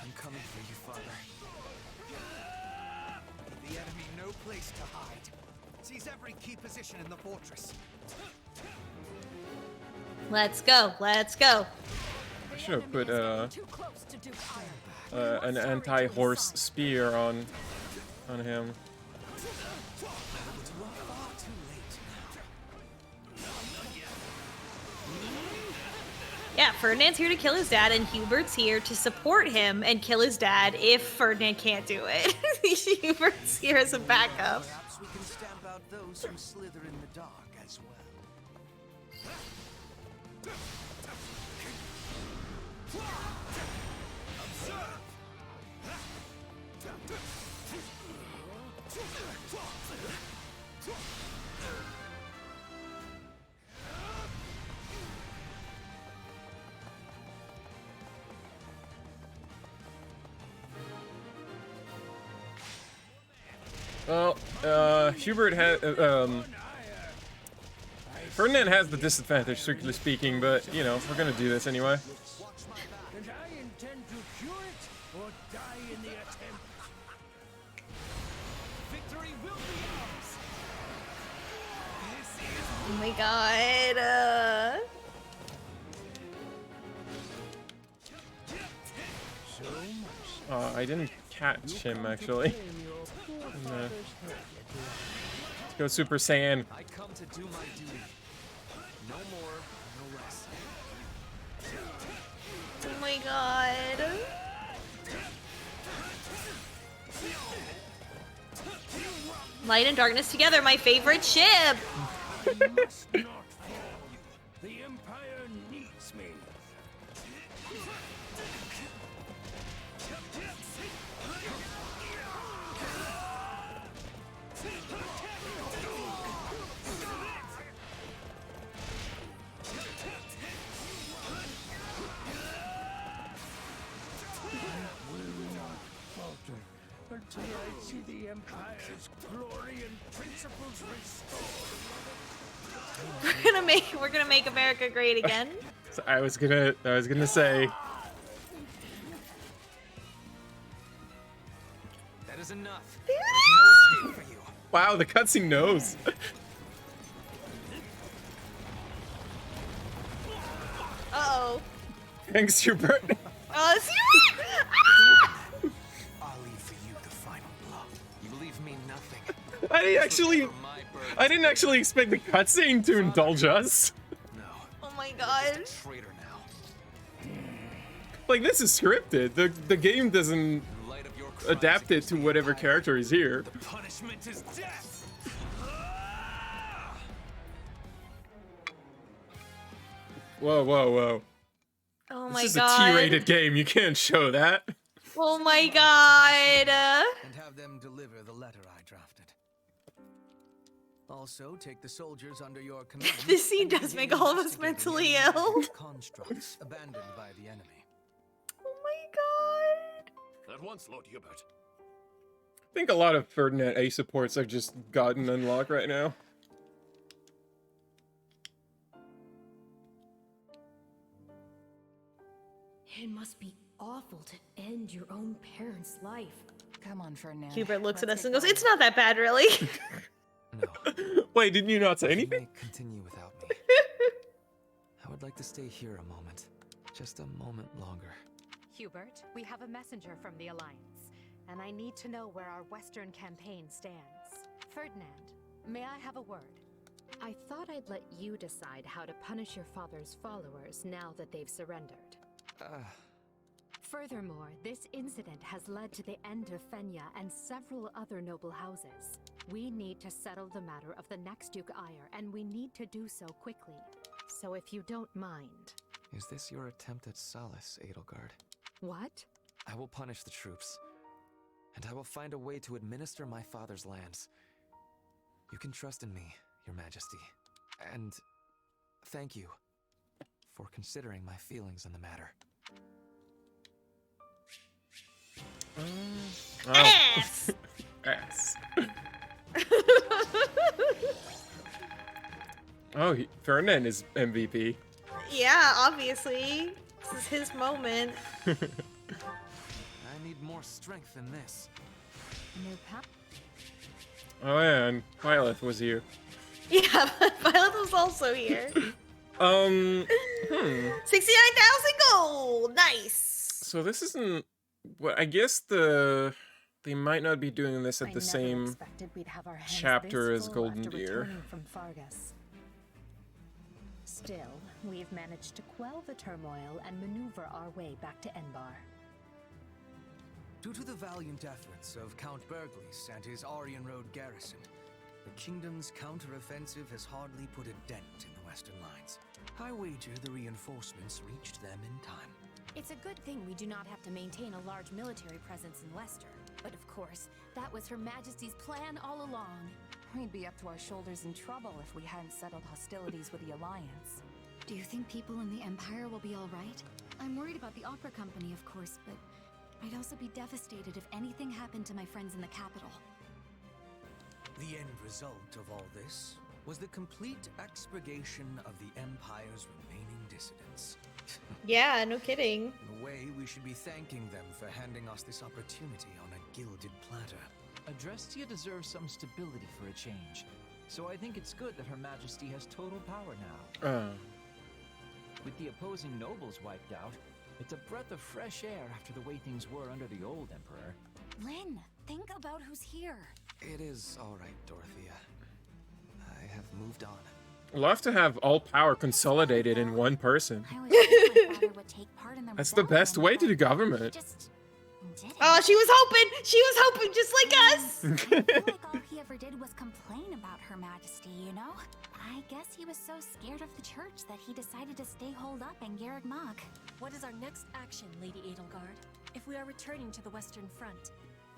I'm coming for you, Father. Give the enemy no place to hide. Seize every key position in the fortress. Let's go, let's go. I should have put an anti-horse spear on him. Yeah, Ferdinand's here to kill his dad, and Hubert's here to support him and kill his dad if Ferdinand can't do it. Hubert's here as a backup. Perhaps we can stamp out those who slither in the dark as well. Well, Hubert had, Ferdinand has the disadvantage, strictly speaking, but, you know, we're gonna do this anyway. And I intend to cure it or die in the attempt. Victory will be ours. This is Oh my god. I didn't catch him, actually. Let's go Super Saiyan. I come to do my duty. No more, no less. Oh my god. Light and darkness together, my favorite ship. The Empire needs me. Until I see the Empire's glory and principles restored. We're gonna make America great again. So I was gonna say. That is enough. There's no escape for you. Wow, the cutscene knows. Uh-oh. Thanks, Hubert. Oh, I'll leave for you the final blow. You leave me nothing. I didn't actually expect the cutscene to indulge us. Oh my god. Traitor now. Like, this is scripted. The game doesn't adapt it to whatever character is here. The punishment is death. Whoa, whoa, whoa. Oh my This is god. a T-rated game. You can't show that. Oh my god. And have them deliver the letter I drafted. Also, take the soldiers under your command. This scene and does begin make all of us investigating mentally the ill. constructs abandoned by the enemy. Oh my god. At once, Lord Hubert. I think a lot of Ferdinand A supports have just gotten unlocked right now. It must be awful to end your own parent's life. Come on, Ferdinand. Hubert looks at us and goes, "It's not that bad, really." Wait, didn't you not say You anything? may continue without me. I would like to stay here a moment. Just a moment longer. Hubert, we have a messenger from the Alliance, and I need to know where our Western campaign stands. Ferdinand, may I have a word? I thought I'd let you decide how to punish your father's followers now that they've surrendered. Furthermore, this incident has led to the end of Fenya and several other noble houses. We need to settle the matter of the next Duke Ire, and we need to do so quickly. So if you don't mind... Is this your attempt at solace, Edelgard? What? I will punish the troops, and I will find a way to administer my father's lands. You can trust in me, Your Majesty. And thank you for considering my feelings in the matter. Ass! Ass. Oh, Ferdinand is MVP. Yeah, obviously. This is his moment. I need more strength than this. New path. Oh, yeah, and Violet was here. Yeah, but Violet was also here. 69,000 gold! Nice! So this isn't... Well, I guess they might not be doing this at the same chapter as Golden Deer. From Fargus. Still, we've managed to quell the turmoil and maneuver our way back to Enbar. Due to the valiant efforts of Count Berglis and his Aryan Road garrison, the kingdom's counter-offensive has hardly put a dent in the western lines. I wager the reinforcements reached them in time. It's a good thing we do not have to maintain a large military presence in Leicester. But of course, that was Her Majesty's plan all along. We'd be up to our shoulders in trouble if we hadn't settled hostilities with the Alliance. Do you think people in the Empire will be all right? I'm worried about the opera company, of course, but I'd also be devastated if anything happened to my friends in the capital. The end result of all this was the complete expurgation of the Empire's remaining dissidents. Yeah, no kidding. In a way, we should be thanking them for handing us this opportunity on a gilded platter. Adrestia deserves some stability for a change, so I think it's good that Her Majesty has total power now. With the opposing nobles wiped out, it's a breath of fresh air after the way things were under the old Emperor. Lynn, think about who's here. It is all right, Dorothea. I have moved on. Love to have all power consolidated in one person. That's the best way to do government. Oh, she was hoping! She was hoping just like us! I feel like all he ever did was complain about Her Majesty, you know? I guess he was so scared of the church that he decided to stay holed up in Garreg Mach. What is our next action, Lady Edelgard? If we are returning to the Western Front,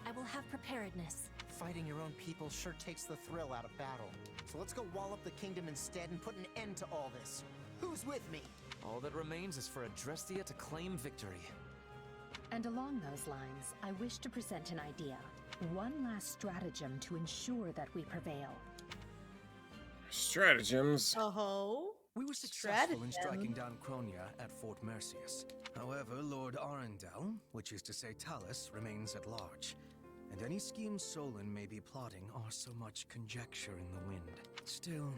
I will have preparedness. Fighting your own people sure takes the thrill out of battle. So let's go wall up the kingdom instead and put an end to all this. Who's with me? All that remains is for Adrestia to claim victory. And along those lines, I wish to present an idea. One last stratagem to ensure that we prevail. Stratagems. Oh. We were successful in striking down Cronia at Fort Mercius. However, Lord Arundel, which is to say Talus, remains at large. And any schemes Solon may be plotting are so much conjecture in the wind. Still,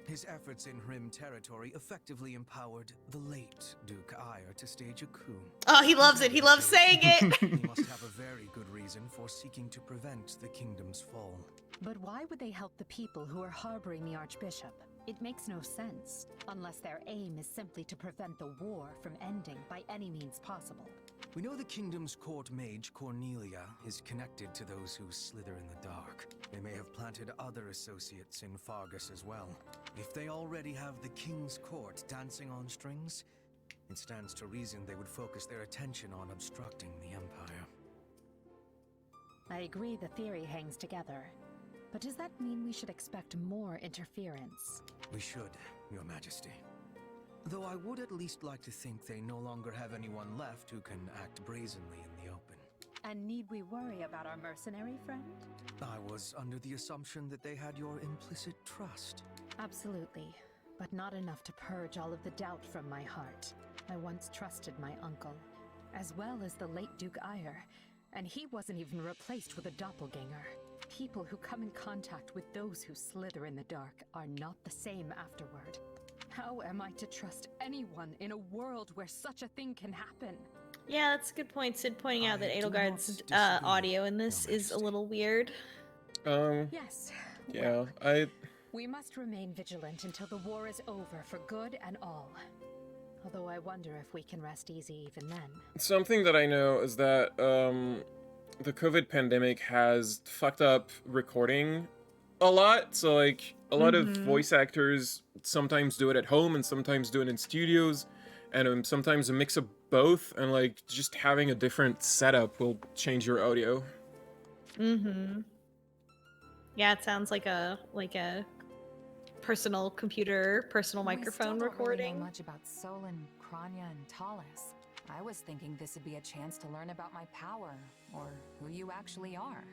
his efforts in Rim territory effectively empowered the late Duke Ire to stage a coup. Oh, he loves it. He loves saying it. He must have a very good reason for seeking to prevent the kingdom's fall. But why would they help the people who are harboring the Archbishop? It makes no sense, unless their aim is simply to prevent the war from ending by any means possible. We know the kingdom's court mage, Cornelia, is connected to those who slither in the dark. They may have planted other associates in Fargus as well. If they already have the king's court dancing on strings, it stands to reason they would focus their attention on obstructing the Empire. I agree the theory hangs together. But does that mean we should expect more interference? We should, Your Majesty. Though I would at least like to think they no longer have anyone left who can act brazenly in the open. And need we worry about our mercenary friend? I was under the assumption that they had your implicit trust. Absolutely, but not enough to purge all of the doubt from my heart. I once trusted my uncle, as well as the late Duke Ire, and he wasn't even replaced with a doppelganger. People who come in contact with those who slither in the dark are not the same afterward. How am I to trust anyone in a world where such a thing can happen? Yeah, that's a good point. Sid pointing out that Edelgard's audio in this is a little weird. Yes. Yeah, We must remain vigilant until the war is over for good and all. Although I wonder if we can rest easy even then. Something that I know is that, the COVID pandemic has fucked up recording a lot. So, like, a lot of voice actors sometimes do it at home and sometimes do it in studios. And sometimes a mix of both. And, like, just having a different setup will change your audio. Yeah, it sounds like a personal computer, personal microphone recording. I don't really know much about Solon, Cronia, and Talus. I was thinking this would be a chance to learn about my power, or who you actually are.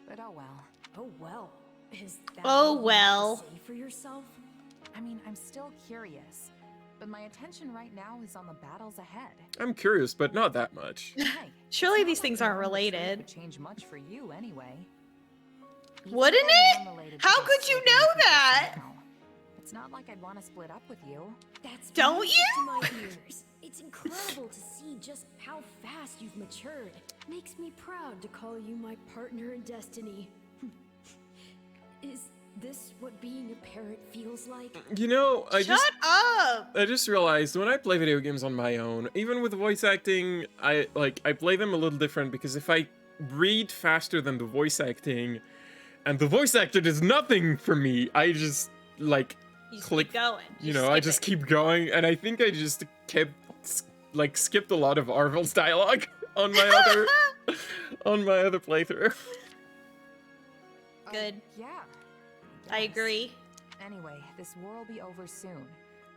But oh well. Oh well. Is that Oh, all you well. have to say for yourself? I mean, I'm still curious, but my attention right now is on the battles ahead. I'm curious, but not that much. Hey, Surely it's not these like things the aren't moment truth related. would change much for you anyway. Even Wouldn't if I it? am related How to could this you certain know people that? somehow, it's not like I'd want to split up with you. That's Don't music you? to my ears. It's incredible to see just how fast you've matured. Makes me proud to call you my partner in destiny. Is this what being a parent feels like? You know, Shut up! I just realized when I play video games on my own, even with voice acting, I play them a little different because if I read faster than the voice acting, and the voice actor does nothing for me, I just like You just click, keep going. you know, I skip just it. keep going, and I think I just kept skipped a lot of Arvel's dialogue on my other playthrough. Good. Yeah. I guess. agree. Anyway, this war will be over soon.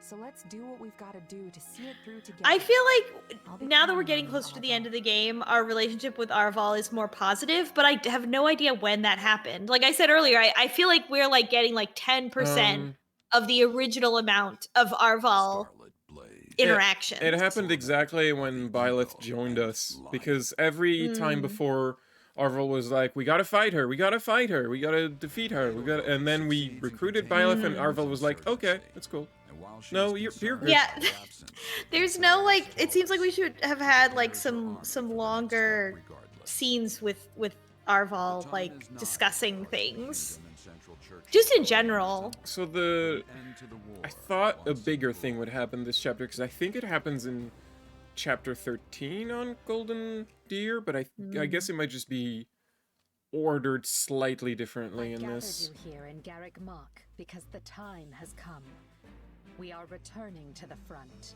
So let's do what we've got to do to see it through together. I feel like I'll be now that we're counting getting on you, closer to the end Arval. of the game, our relationship with Arval is more positive, but I have no idea when that happened. Like I said earlier, I feel like we're like getting like 10% of the original amount of Arval interactions. It happened exactly when Byleth joined us, because every time before, Arvel was like, we gotta fight her, we gotta fight her, we gotta defeat her, and then we recruited Byleth, and Arvel was like, okay, that's cool. No, you're good. Yeah. There's no like, it seems like we should have had like some longer scenes with Arval, like discussing things. Just in general. So I thought a bigger thing would happen this chapter, because I think it happens in chapter 13 on Golden Deer, but I guess it might just be ordered slightly differently in this. You here in Garrick Mach because the time has come. We are returning to the front.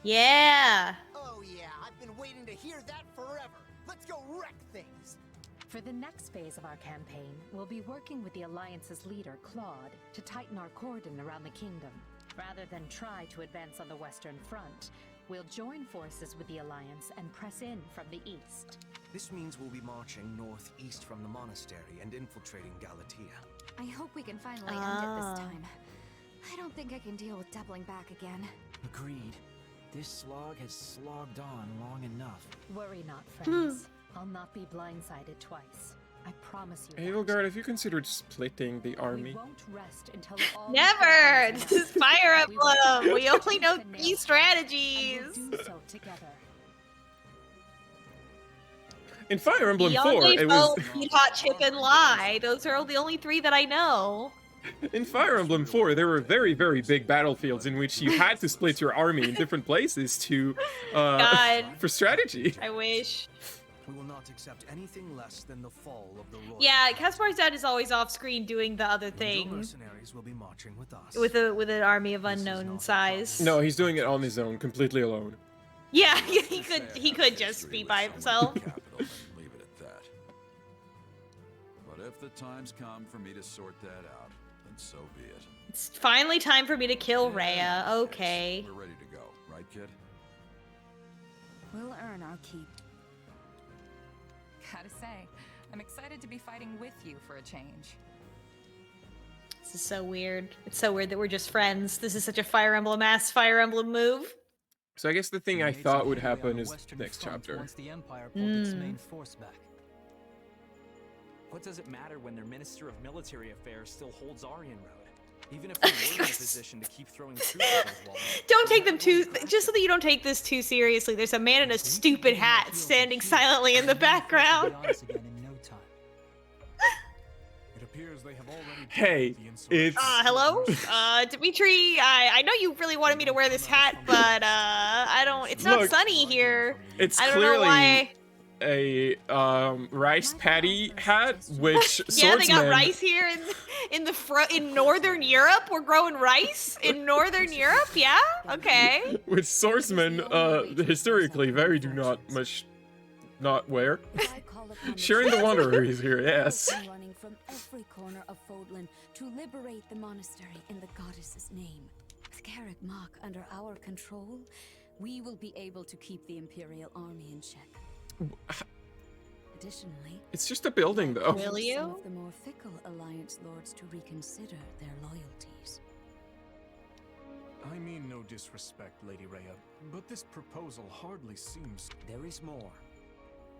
Yeah. Oh yeah, I've been waiting to hear that forever. Let's go wreck things. For the next phase of our campaign, we'll be working with the Alliance's leader, Claude, to tighten our cordon around the kingdom. Rather than try to advance on the Western Front, we'll join forces with the Alliance and press in from the east. This means we'll be marching northeast from the monastery and infiltrating Galatea. I hope we can finally end it this time. I don't think I can deal with doubling back again. Agreed. This slog has slogged on long enough. Worry not, friends. I'll not be blindsided twice. I promise you. Edelgard, have you considered splitting the army? We won't rest until all Never! This is Fire Emblem! We only know 3 strategies! We'll do so together. In Fire Emblem 4, it was... Eat Hot Chip and Lie. Those are the only 3 that I know. In Fire Emblem 4, there were very, very big battlefields in which you had to split your army in different places to, for strategy. I wish. We will not accept anything less than the fall of the royal. Yeah, Caspar's dad is always off screen doing the other thing. Mercenaries will be marching with us. With an army of unknown size. No, he's doing it on his own, completely alone. Yeah, he could just be by himself. Leave it at that. But if the time's come for me to sort that out, then so be it. It's finally time for me to kill Rhea. Okay. We're ready to go, right, kid? We'll earn our keep. Gotta say, I'm excited to be fighting with you for a change. This is so weird. It's so weird that we're just friends. This is such a Fire Emblem-ass Fire Emblem move. So I guess the thing I thought would happen is next chapter. Once the Empire pulled its main force back. What does it matter when their Minister of Military Affairs still holds Aryan Road? Even if we were in a position to keep throwing troops at those walls. Don't take them too... Just so that you don't take this too seriously, there's a man in a stupid hat standing silently in the background. Hey, it's... hello? Dimitri, I know you really wanted me to wear this hat, but, I don't... It's not sunny here. It's I don't know why... a rice patty hat, which yeah, they got swordsmen- rice here in Northern Europe. We're growing rice in Northern Europe. Yeah, okay. which swordsmen historically very do not wear. Sharing the Wanderer is here, yes. Running from every corner of Fodlan to liberate the monastery in the goddess's name. With Garrick Mach under our control, we will be able to keep the Imperial army in check. Additionally, It's just a building, though. Will you? Some of the more fickle Alliance lords to reconsider their loyalties. I mean no disrespect, Lady Rhea, but this proposal hardly seems... There is more.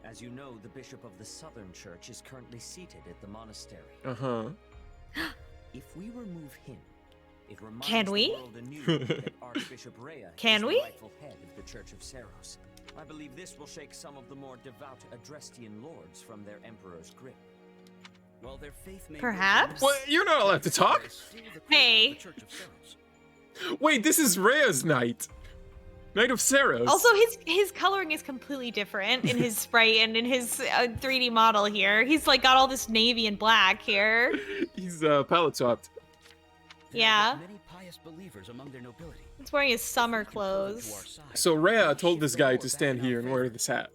As you know, the Bishop of the Southern Church is currently seated at the monastery. Uh-huh. If we remove him, it reminds Can we? the world anew that Archbishop Rhea Can is we? the rightful head of the Church of Seros. I believe this will shake some of the more devout Adrestian lords from their emperor's grip. Well, their faith may Perhaps? What? You're not allowed to talk? Hey. Wait, this is Rhea's knight. Knight of Seros. Also, his coloring is completely different in his sprite and in his 3D model here. He's like got all this navy and black here. He's palette-topped. Yeah. Many pious believers among their nobility. He's wearing his summer clothes. So Rhea told this guy to stand here and wear this hat.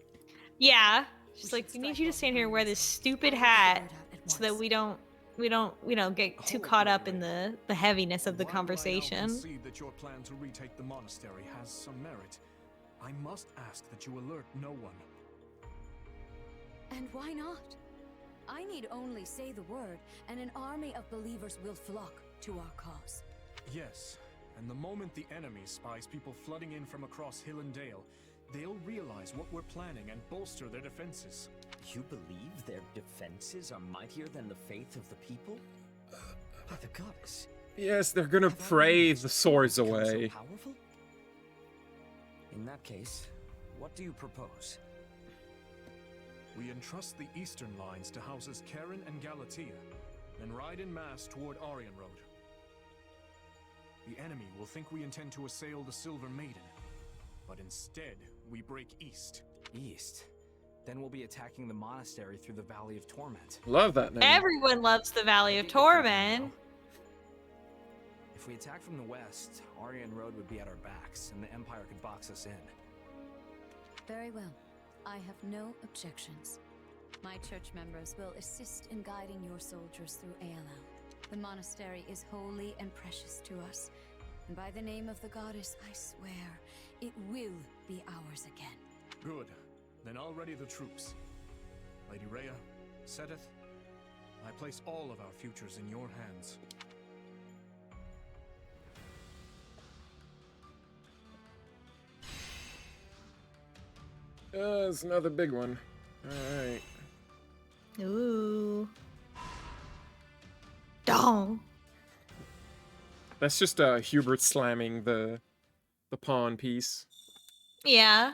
Yeah. She's like, we need you to stand here and wear this stupid hat so that we don't we don't get too caught up in the heaviness of the While I now conversation. concede that your plan to retake the monastery has some merit, I must ask that you alert no one. And why not? I need only say the word, and an army of believers will flock to our cause. Yes, and the moment the enemy spies people flooding in from across Hill and Dale, they'll realize what we're planning and bolster their defenses. You believe their defenses are mightier than the faith of the people? By the goddess. Yes, they're gonna pray the swords away. So powerful? In that case, what do you propose? We entrust the eastern lines to houses Karen and Galatea, then ride in mass toward Aryan Road. The enemy will think we intend to assail the Silver Maiden, but instead, we break east. East? Then we'll be attacking the monastery through the Valley of Torment. Love that name. Everyone loves the Valley of Torment. If we attack from the west, Aryan Road would be at our backs, and the Empire could box us in. Very well. I have no objections. My church members will assist in guiding your soldiers through Aelel. The monastery is holy and precious to us, and by the name of the goddess, I swear, it will be ours again. Good. Then I'll ready the troops. Lady Rhea, Seteth, I place all of our futures in your hands. It's another big one. Alright. Ooh. Dong. That's just Hubert slamming the pawn piece. Yeah.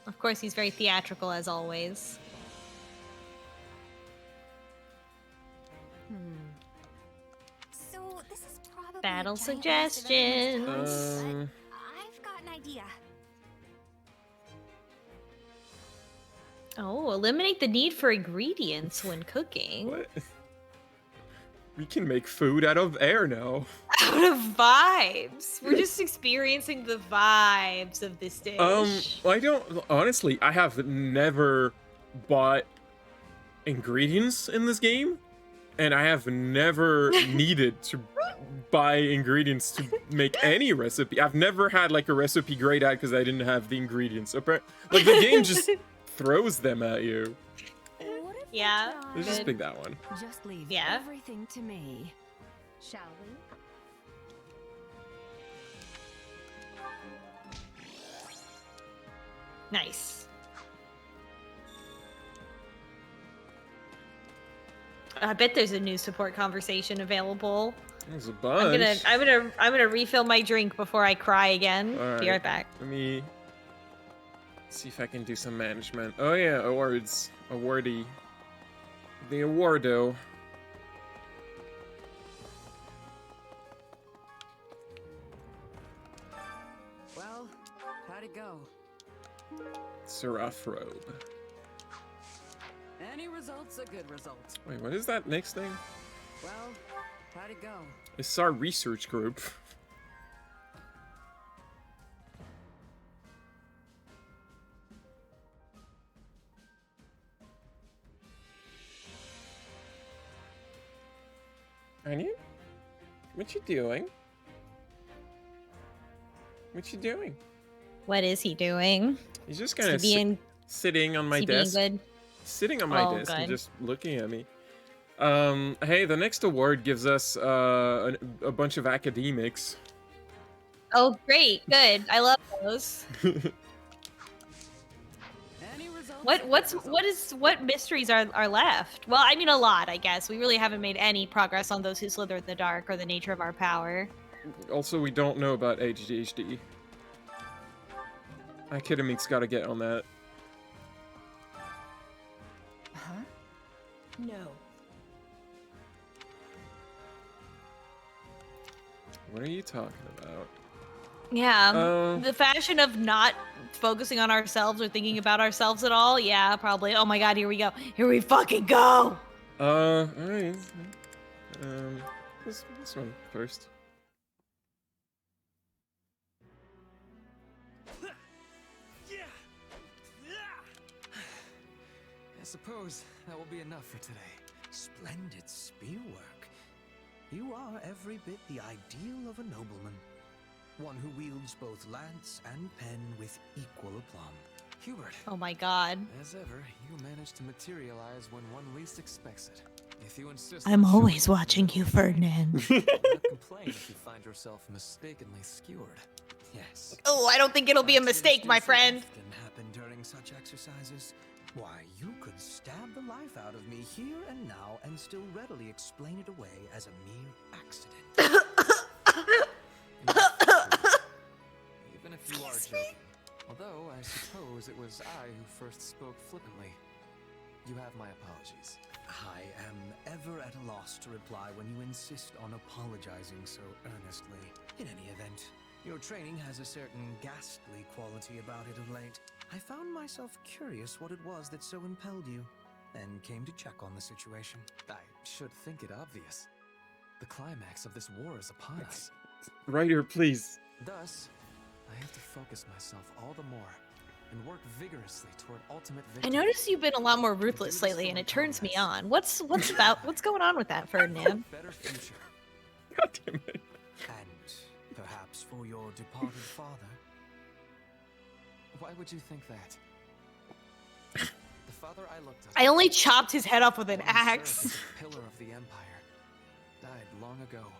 Of course, he's very theatrical as always. So this is probably a Battle giant waste of everyone's suggestions. time, but I've got an idea. Oh, eliminate the need for ingredients when cooking. What? We can make food out of air now. Out of vibes. We're just experiencing the vibes of this dish. I don't honestly. I have never bought ingredients in this game, and I have never needed to buy ingredients to make any recipe. I've never had like a recipe grayed out because I didn't have the ingredients. Like the game just throws them at you. Yeah. Let's just pick that one. Just leave Yeah. everything to me. Shall we? Nice. I bet there's a new support conversation available. There's a bunch. I'm gonna refill my drink before I cry again. All Be right back. Let me see if I can do some management. Oh yeah, awards. Awardee. The awardo. Well, how'd it go? Seraph robe. Any result's a good result. Wait, what is that next thing? Well, how'd it go? It's our research group. Anya? What you doing? What you doing? What is he doing? He's just kind of being sitting on my he being desk. good? Sitting on my Oh, desk and good. just looking at me. Hey, the next award gives us a bunch of academics. Oh, great, good. I love those. What mysteries are left? Well, I mean a lot, I guess. We really haven't made any progress on those who slither in the dark or the nature of our power. Also, we don't know about ADHD. Academics gotta get on that. Huh? No. What are you talking about? Yeah, the fashion of not focusing on ourselves or thinking about ourselves at all. Yeah, probably. Oh my god, here we go. Here we fucking go. Alright. This one first. I suppose that will be enough for today. splendid spearwork. You are every bit the ideal of a nobleman. One who wields both lance and pen with equal aplomb. Hubert. Oh my god. As ever, you manage to materialize when one least expects it. If you insist I'm on always showing watching you, Ferdinand. do not complain if you find yourself mistakenly skewered. Yes. Oh, I don't think it'll be a mistake, my friend. Often happen during such exercises. Why, you could stab the life out of me here and now and still readily explain it away as a mere accident. Even if you are joking. Although, I suppose it was I who first spoke flippantly. You have my apologies. I am ever at a loss to reply when you insist on apologizing so earnestly. In any event, your training has a certain ghastly quality about it of late. I found myself curious what it was that so impelled you, and came to check on the situation. I should think it obvious. The climax of this war is upon us. Writer, please. Thus, I have to focus myself all the more and work vigorously toward ultimate victory. I noticed you've been a lot more ruthless lately, and it turns me on. What's going on with that, Ferdinand? Better future. God damn it. And perhaps for your departed father. Why would you think that? The father I looked up. I only chopped his head off with an one who served axe. as a pillar of the empire, died long ago.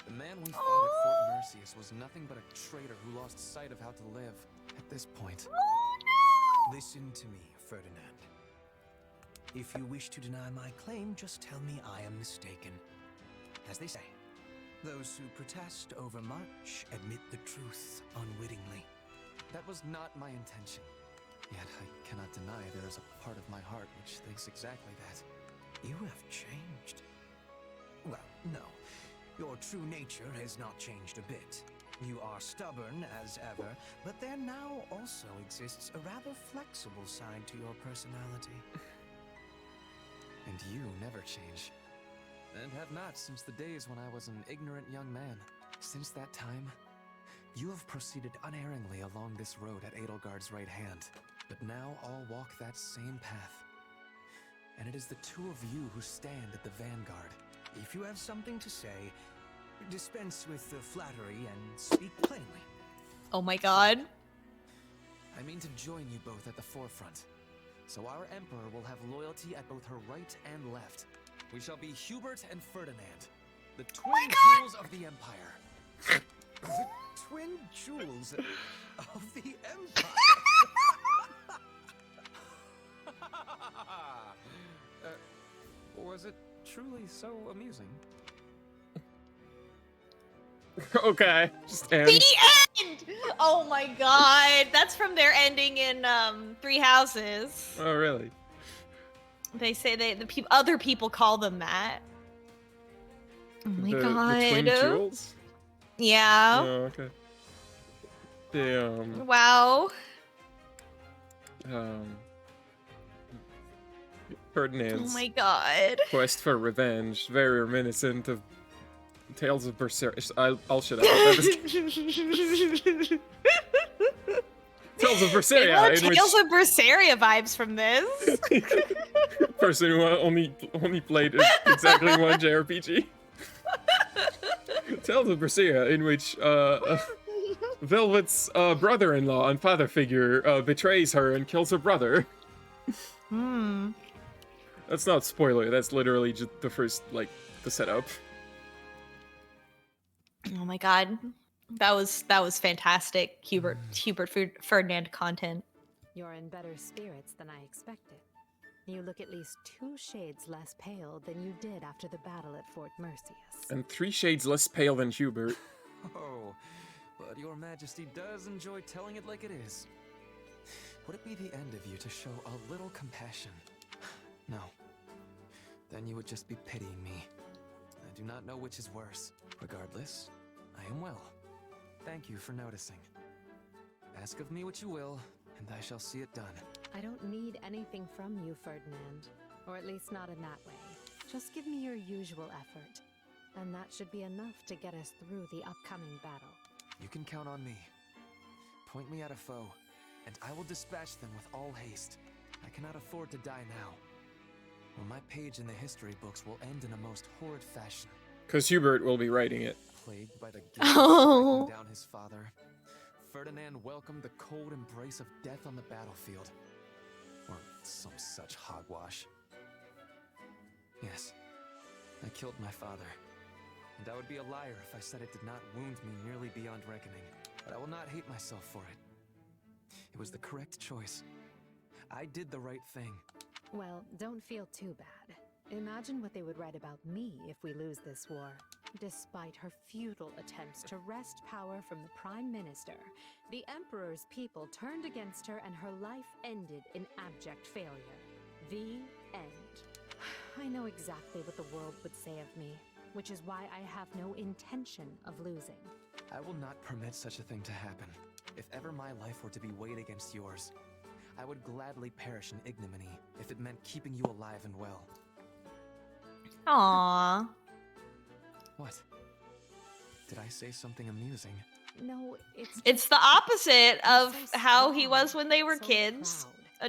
The man we fought at Fort Mercius was nothing but a traitor who lost sight of how to live. At this point, Listen to me, Ferdinand. If you wish to deny my claim, just tell me I am mistaken. As they say, those who protest overmuch admit the truth unwittingly. that was not my intention. Yet I cannot deny there is a part of my heart which thinks exactly that. You have changed. Well, no. Your true nature has not changed a bit. You are stubborn as ever, but there now also exists a rather flexible side to your personality. And you never change. And have not since the days when I was an ignorant young man. Since that time, you have proceeded unerringly along this road at Edelgard's right hand. But now all walk that same path. And it is the two of you who stand at the vanguard. If you have something to say, dispense with the flattery and speak plainly. Oh my god. I mean to join you both at the forefront. So our Emperor will have loyalty at both her right and left. We shall be Hubert and Ferdinand, the twin jewels of the Empire. The twin jewels of the Empire? Was it truly so amusing? Okay, just end. The end! Oh my god. That's from their ending in Three Houses. Oh, really? They say other people call them that. Oh my god. The twin jewels? Yeah. Oh, okay. The, Wow. Ferdinand's Oh my god. quest for revenge, very reminiscent of Tales of Berseria. I'll shut up. Tales of Berseria. Tales of Berseria vibes from this. Person who only played exactly one JRPG. Tales of Berseria, in which Velvet's brother-in-law and father figure betrays her and kills her brother. Hmm. That's not spoiler. That's literally just the first, the setup. Oh my god. That was fantastic. Hubert Ferdinand content. You're in better spirits than I expected. You look at least 2 shades less pale than you did after the battle at Fort Mercius. And 3 shades less pale than Hubert. Oh, but your majesty does enjoy telling it like it is. Would it be the end of you to show a little compassion? No. Then you would just be pitying me. I do not know which is worse. Regardless, I am well. Thank you for noticing. Ask of me what you will, and I shall see it done. I don't need anything from you, Ferdinand. Or at least not in that way. Just give me your usual effort. And that should be enough to get us through the upcoming battle. You can count on me. Point me at a foe, and I will dispatch them with all haste. I cannot afford to die now. Well, my page in the history books will end in a most horrid fashion. Because Hubert will be writing it. Plagued by the guilt Oh. striking down his father, Ferdinand welcomed the cold embrace of death on the battlefield. Or some such hogwash. Yes, I killed my father. And I would be a liar if I said it did not wound me nearly beyond reckoning. But I will not hate myself for it. It was the correct choice. I did the right thing. Well, don't feel too bad. Imagine what they would write about me if we lose this war. Despite her futile attempts to wrest power from the Prime Minister, the Emperor's people turned against her and her life ended in abject failure. The end. I know exactly what the world would say of me, which is why I have no intention of losing. I will not permit such a thing to happen. If ever my life were to be weighed against yours, I would gladly perish in ignominy if it meant keeping you alive and well. Aww. What? Did I say something amusing? No, It's the opposite of how he was when they were kids.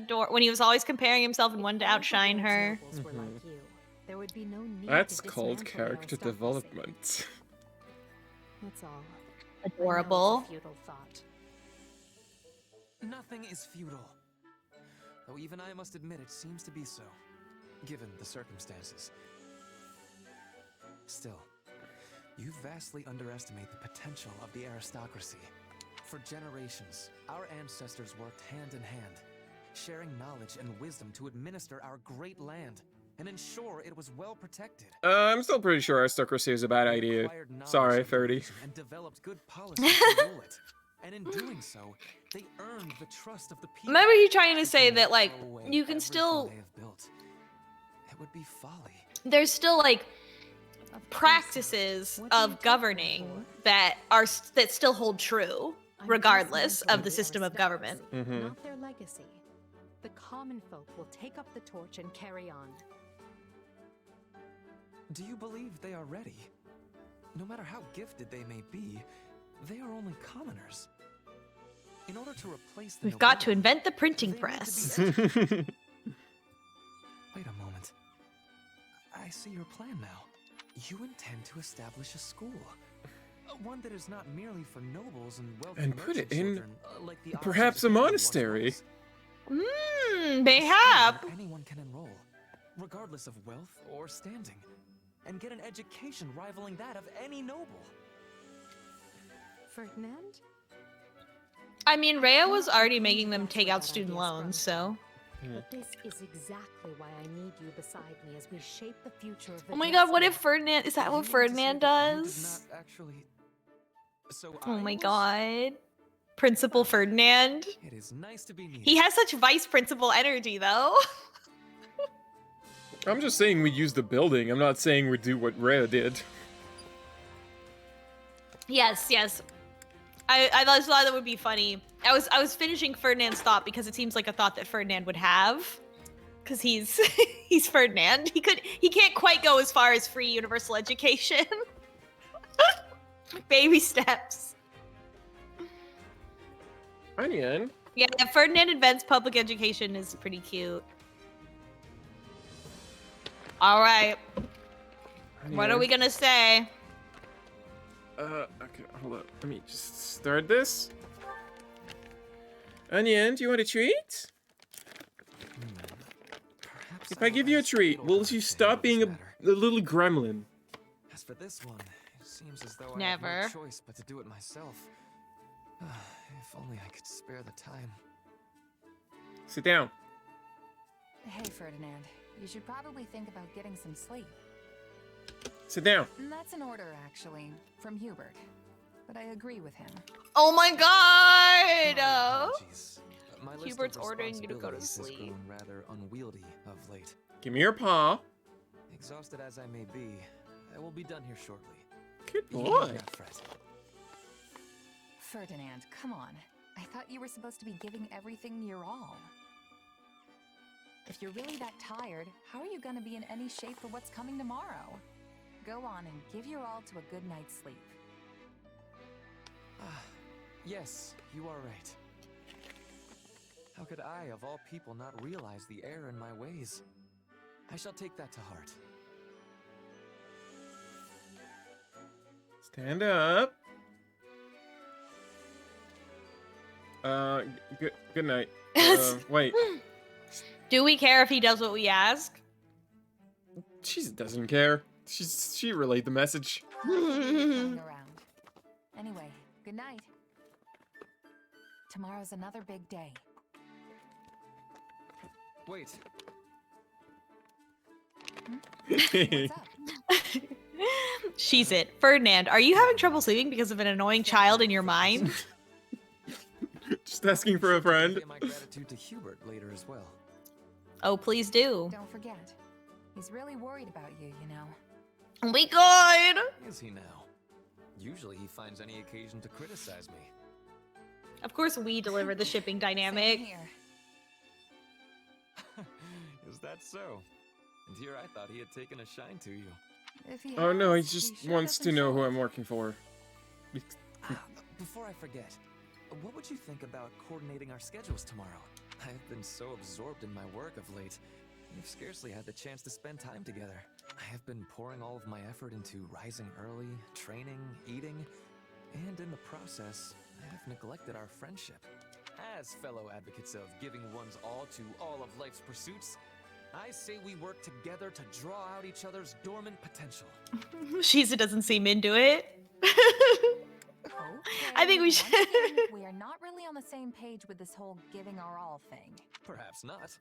When he was always comparing himself and wanted to outshine her. There would be no need That's to called dismantle the character aristocracy. development. That's all. Adorable. I know it's a futile thought. Nothing is futile. Though even I must admit it seems to be so, given the circumstances. Still, you vastly underestimate the potential of the aristocracy. For generations, our ancestors worked hand in hand, sharing knowledge and wisdom to administer our great land and ensure it was well protected. I'm still pretty sure aristocracy is a bad idea. Sorry, 30. And developed good policies to rule it. And in doing so, they earned the trust of the people. Remember he trying to say that, like, you can still... They have built. It would be folly. There's still, like, practices of governing that still hold true, regardless of the system of government. Not their legacy. The common folk will take up the torch and carry on. Do you believe they are ready? No matter how gifted they may be, they are only commoners. In order to replace the We've got to invent the printing press. Wait a moment. I see your plan now. You intend to establish a school. One that is not merely for nobles and wealthy And put it merchant in children, like the perhaps a monastery. Mayhap. Anyone can enroll, regardless of wealth or standing, and get an education rivaling that of any noble. Ferdinand? I mean, Rhea was already making them take out student loans, so... But this is exactly why I need you beside me as we shape the future of the Oh my god, what if Ferdinand... Is that what Ferdinand does? Oh my god. Principal Ferdinand? It is nice to be needed. He has such vice principal energy, though. I'm just saying we use the building. I'm not saying we do what Rhea did. Yes, yes. I thought that would be funny. I was finishing Ferdinand's thought because it seems like a thought that Ferdinand would have, because he's he's Ferdinand. He can't quite go as far as free universal education. Baby steps. Onion. Yeah, Ferdinand invents public education is pretty cute. All right. What are we gonna say? Okay, hold up. Let me just start this. Onion, do you want a treat? If I give you a treat, will you stop being a little gremlin? As for this one, it seems as though I Never. have no choice but to do it myself. If only I could spare the time. Sit down. Hey, Ferdinand. You should probably think about getting some sleep. Sit down. That's an order, actually, from Hubert. But I agree with him. Oh my god! My list Hubert's of ordering you to go to responsibilities has sleep. grown rather unwieldy of late. Give me your paw. Exhausted as I may be, I will be done here shortly. Good You boy. need not fret. Ferdinand, come on. I thought you were supposed to be giving everything your all. If you're really that tired, how are you going to be in any shape for what's coming tomorrow? Go on and give your all to a good night's sleep. Yes, you are right. How could I, of all people, not realize the error in my ways? I shall take that to heart. Stand up. Good night. Wait. Do we care if he does what we ask? She doesn't care. She relayed the message. Going around. Anyway, good night. Tomorrow's another big day. Wait. What's up? She's it. Ferdinand, are you having trouble sleeping because of an annoying child in your mind? Just asking for a friend. Get my gratitude to Hubert later as well. Oh, please do. Don't forget. He's really worried about you, you know. Oh my god! Is he now? Usually he finds any occasion to criticize me. Of course we deliver the shipping dynamic. Same here. Is that so? And here I thought he had taken a shine to you. If he Oh no, he has, just sure wants to doesn't know show who it. I'm working for. Before I forget, what would you think about coordinating our schedules tomorrow? I have been so absorbed in my work of late. We've scarcely had the chance to spend time together. I have been pouring all of my effort into rising early, training, eating, and in the process, I have neglected our friendship. As fellow advocates of giving one's all to all of life's pursuits, I say we work together to draw out each other's dormant potential. Shiza doesn't seem into it. Okay, I think we should. once again, we are not really on the same page with this whole giving our all thing. Perhaps not,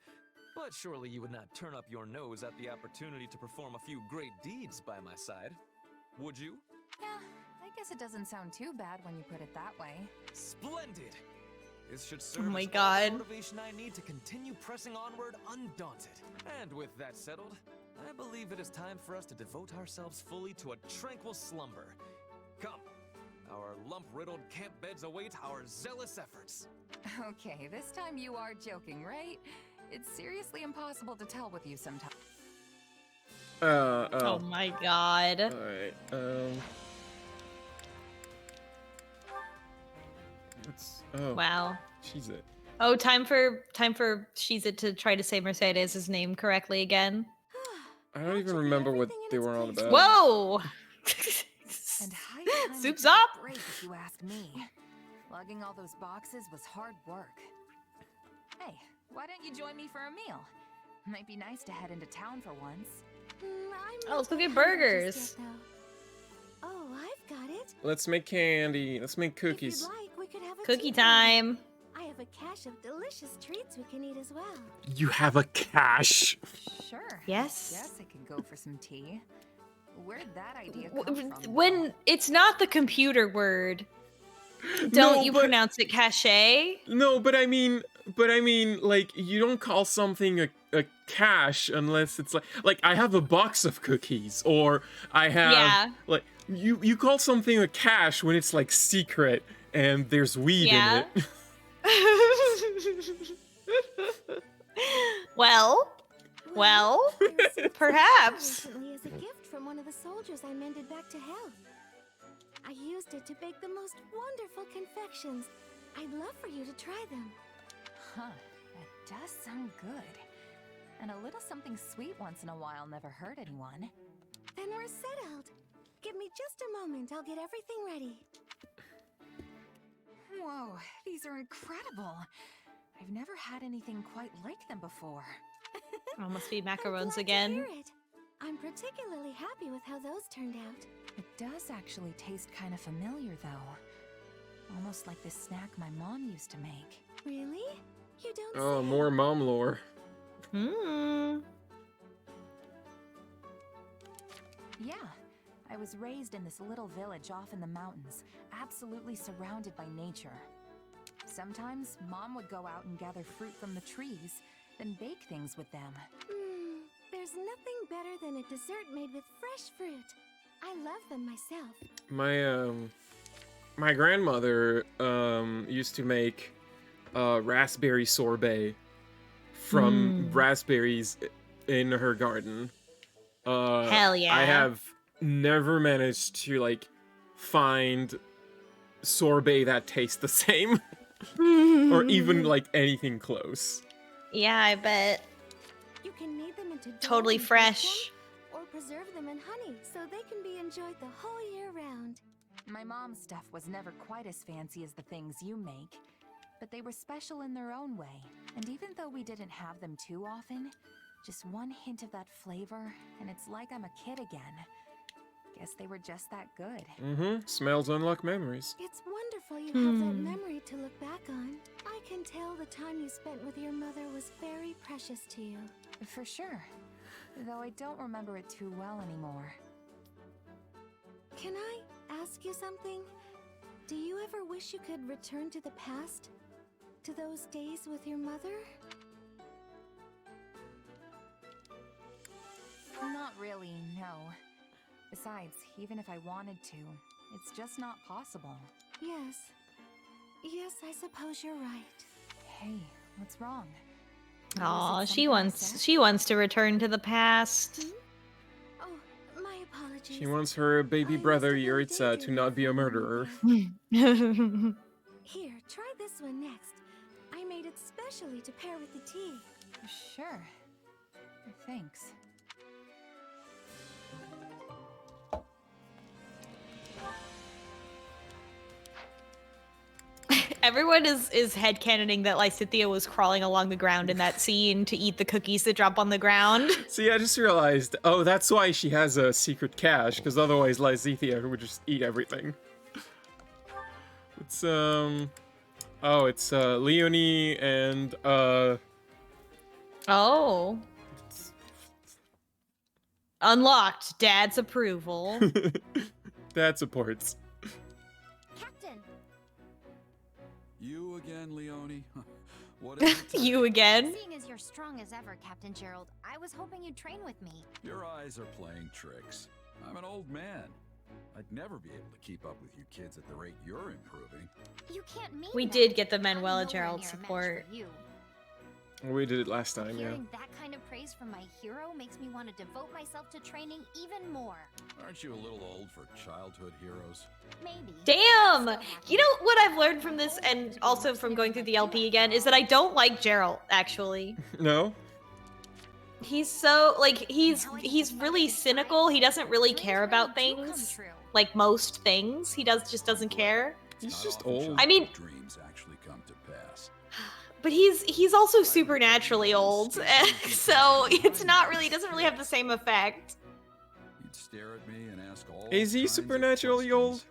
but surely you would not turn up your nose at the opportunity to perform a few great deeds by my side, would you? Yeah, I guess it doesn't sound too bad when you put it that way. Splendid! This should serve Oh my as all god. the motivation I need to continue pressing onward undaunted. And with that settled, I believe it is time for us to devote ourselves fully to a tranquil slumber. Come, our lump-riddled camp beds await our zealous efforts. Okay, this time you are joking, right? It's seriously impossible to tell with you sometimes. Oh my god. Alright, Wow. She's it. Oh, time for Shiza to try to say Mercedes' name correctly again. I don't even remember what they were on about. Whoa! And high time Soup's we took up. a break, if you ask me. Lugging all those boxes was hard work. Hey, why don't you join me for a meal? Might be nice to head into town for once. Oh, let's go get burgers. Oh, I've got it. Let's make candy. Let's make cookies. If you'd like, we could have a Cookie tea time. I have a cache of delicious treats we can eat as well. You have a cache. Sure. Yes. Yes, I can go for some tea. Where'd that idea come from? When it's not the computer word, don't you pronounce it cachet? No, but I mean, like, you don't call something a cache unless it's like I have a box of cookies, or I have like you call something a cache when it's like secret and there's weed in it. Well, perhaps. Recently as a gift from one of the soldiers I mended back to health. I used it to bake the most wonderful confections. I'd love for you to try them. Huh, that does sound good. And a little something sweet once in a while never hurt anyone. Then we're settled. Give me just a moment, I'll get everything ready. Whoa, these are incredible. I've never had anything quite like them before. Oh, must be Glad macarons to again. hear it. I'm particularly happy with how those turned out. It does actually taste kind of familiar, though. Almost like the snack my mom used to make. Really? You don't Oh, say. more mom lore. Yeah, I was raised in this little village off in the mountains, absolutely surrounded by nature. Sometimes Mom would go out and gather fruit from the trees, then bake things with them. There's nothing better than a dessert made with fresh fruit. I love them myself. My grandmother used to make raspberry sorbet from raspberries in her garden. Hell yeah. I have never managed to like find sorbet that tastes the same or even like anything close. Yeah, I bet. You can knead them fermented dough Totally and bake fresh. them, or preserve them in honey so they can be enjoyed the whole year round. My mom's stuff was never quite as fancy as the things you make, but they were special in their own way. And even though we didn't have them too often, just one hint of that flavor, and it's like I'm a kid again. Guess they were just that good. Mm-hmm. Smells unlock memories. It's wonderful you have that memory to look back on. I can tell the time you spent with your mother was very precious to you. For sure. Though I don't remember it too well anymore. Can I ask you something? Do you ever wish you could return to the past? To those days with your mother? Not really, no. Besides, even if I wanted to, it's just not possible. Yes. Yes, I suppose you're right. Hey, what's wrong? Aw, she wants to return to the past. Oh, my apologies. She wants her baby brother Yuritsa to not be a murderer. Here, try this one next. I made it specially to pair with the tea. Sure. Thanks. Everyone is headcanoning that Lysithea was crawling along the ground in that scene to eat the cookies that drop on the ground. See, I just realized, oh, that's why she has a secret cache, because otherwise Lysithea would just eat everything. It's, oh, it's, Leonie and, Oh. Unlocked. Dad's approval. Dad supports. Captain! You again, Leonie? What is it? You again? Seeing as you're strong as ever, Captain Gerald, I was hoping you'd train with me. Your eyes are playing tricks. I'm an old man. I'd never be able to keep up with you kids at the rate you're improving. You can't mean We that. did get the I'm Manuela nowhere Gerald near a match support. for you. We did it last time, yeah. Hearing that kind of praise from my hero makes me want to devote myself to training even more. Aren't you a little old for childhood heroes? Maybe. Damn! You know what I've learned from this, and also from going through the LP again, is that I don't like Gerald, actually. No? He's so, like, he's really cynical. He doesn't really care about things. Like most things. He just doesn't care. He's just old. I mean, Dreams actually come to pass. but he's also supernaturally old, so it's not really, doesn't really have the same effect. You'd stare at me and ask all Is he kinds of supernaturally old?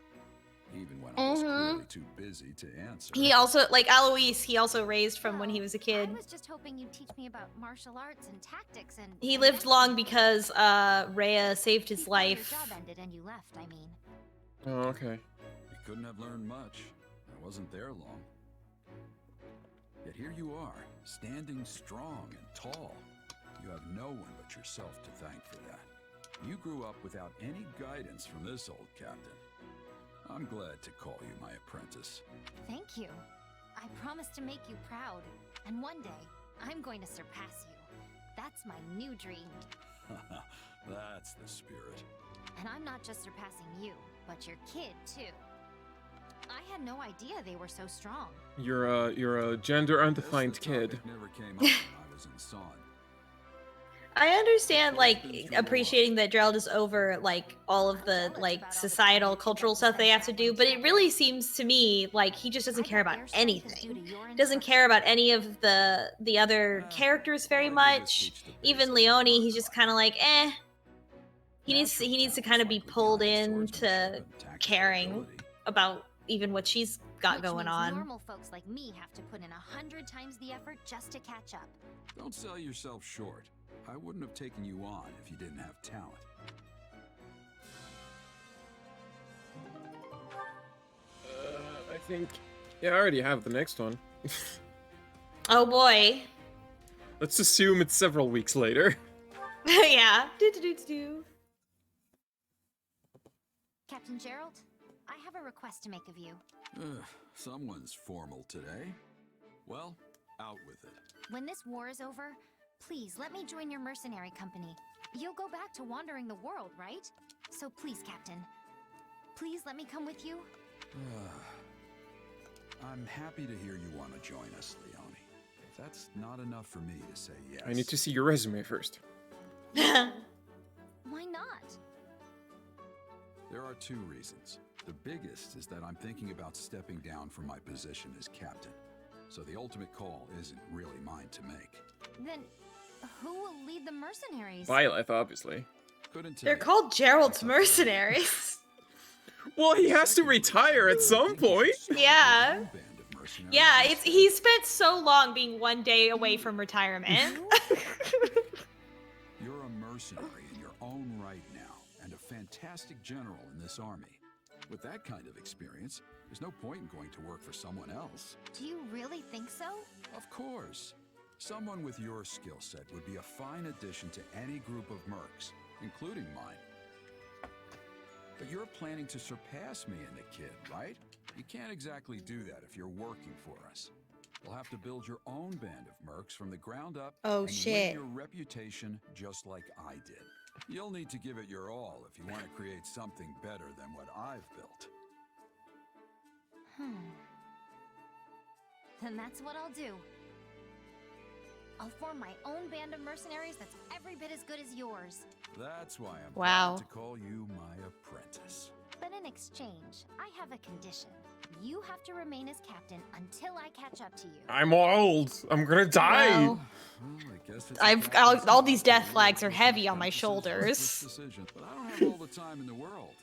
even when I was clearly too busy to answer. He also, like Alois, he also raised from when he was a kid. I was just hoping you'd teach me about martial arts and tactics and... He lived long because Rhea saved his life. Your job ended and you left, I mean. Oh, okay. You couldn't have learned much. I wasn't there long. Yet here you are, standing strong and tall. You have no one but yourself to thank for that. You grew up without any guidance from this old captain. I'm glad to call you my apprentice. Thank you. I promise to make you proud. And one day, I'm going to surpass you. That's my new dream. That's the spirit. And I'm not just surpassing you, but your kid, too. I had no idea they were so strong. You're a gender undefined kid. Never came up when I was in Son. I understand, like, appreciating that Gerald is over, like, all of the, like, societal, cultural stuff they have to do, but it really seems to me like he just doesn't care about anything. Doesn't care about any of the other characters very much. Even Leonie, he's just kind of like, eh. He needs to kind of be pulled into caring about even what she's got going on. Normal folks like me have to put in 100 times the effort just to catch up. Don't sell yourself short. I wouldn't have taken you on if you didn't have talent. I think... Yeah, I already have the next one. Oh boy. Let's assume it's several weeks later. Yeah. Captain Gerald, I have a request to make of you. Someone's formal today. Well, out with it. When this war is over, please let me join your mercenary company. You'll go back to wandering the world, right? So please, Captain, please let me come with you. I'm happy to hear you want to join us, Leonie. If that's not enough for me to say yes. I need to see your resume first. Why not? There are two reasons. The biggest is that I'm thinking about stepping down from my position as captain. So the ultimate call isn't really mine to make. Then, who will lead the mercenaries? Byleth, obviously. Couldn't tell They're you. called Gerald's mercenaries. Well, he has to retire at some point. Yeah. Yeah, he spent so long being one day away from retirement. You're a mercenary in your own right now, and a fantastic general in this army. With that kind of experience, there's no point in going to work for someone else. Do you really think so? Of course. Someone with your skill set would be a fine addition to any group of mercs, including mine. But you're planning to surpass me and the kid, right? You can't exactly do that if you're working for us. You'll have to build your own band of mercs from the ground up and win your reputation just like I did. You'll need to give it your all if you want to create something better than what I've built. Then that's what I'll do. I'll form my own band of mercenaries that's every bit as good as yours. That's why I'm Wow. proud to call you my apprentice. But in exchange, I have a condition. You have to remain as captain until I catch up to you. I'm old. I'm gonna die. Wow. All these death flags are heavy on my shoulders. Decision, but I don't have all the time in the world.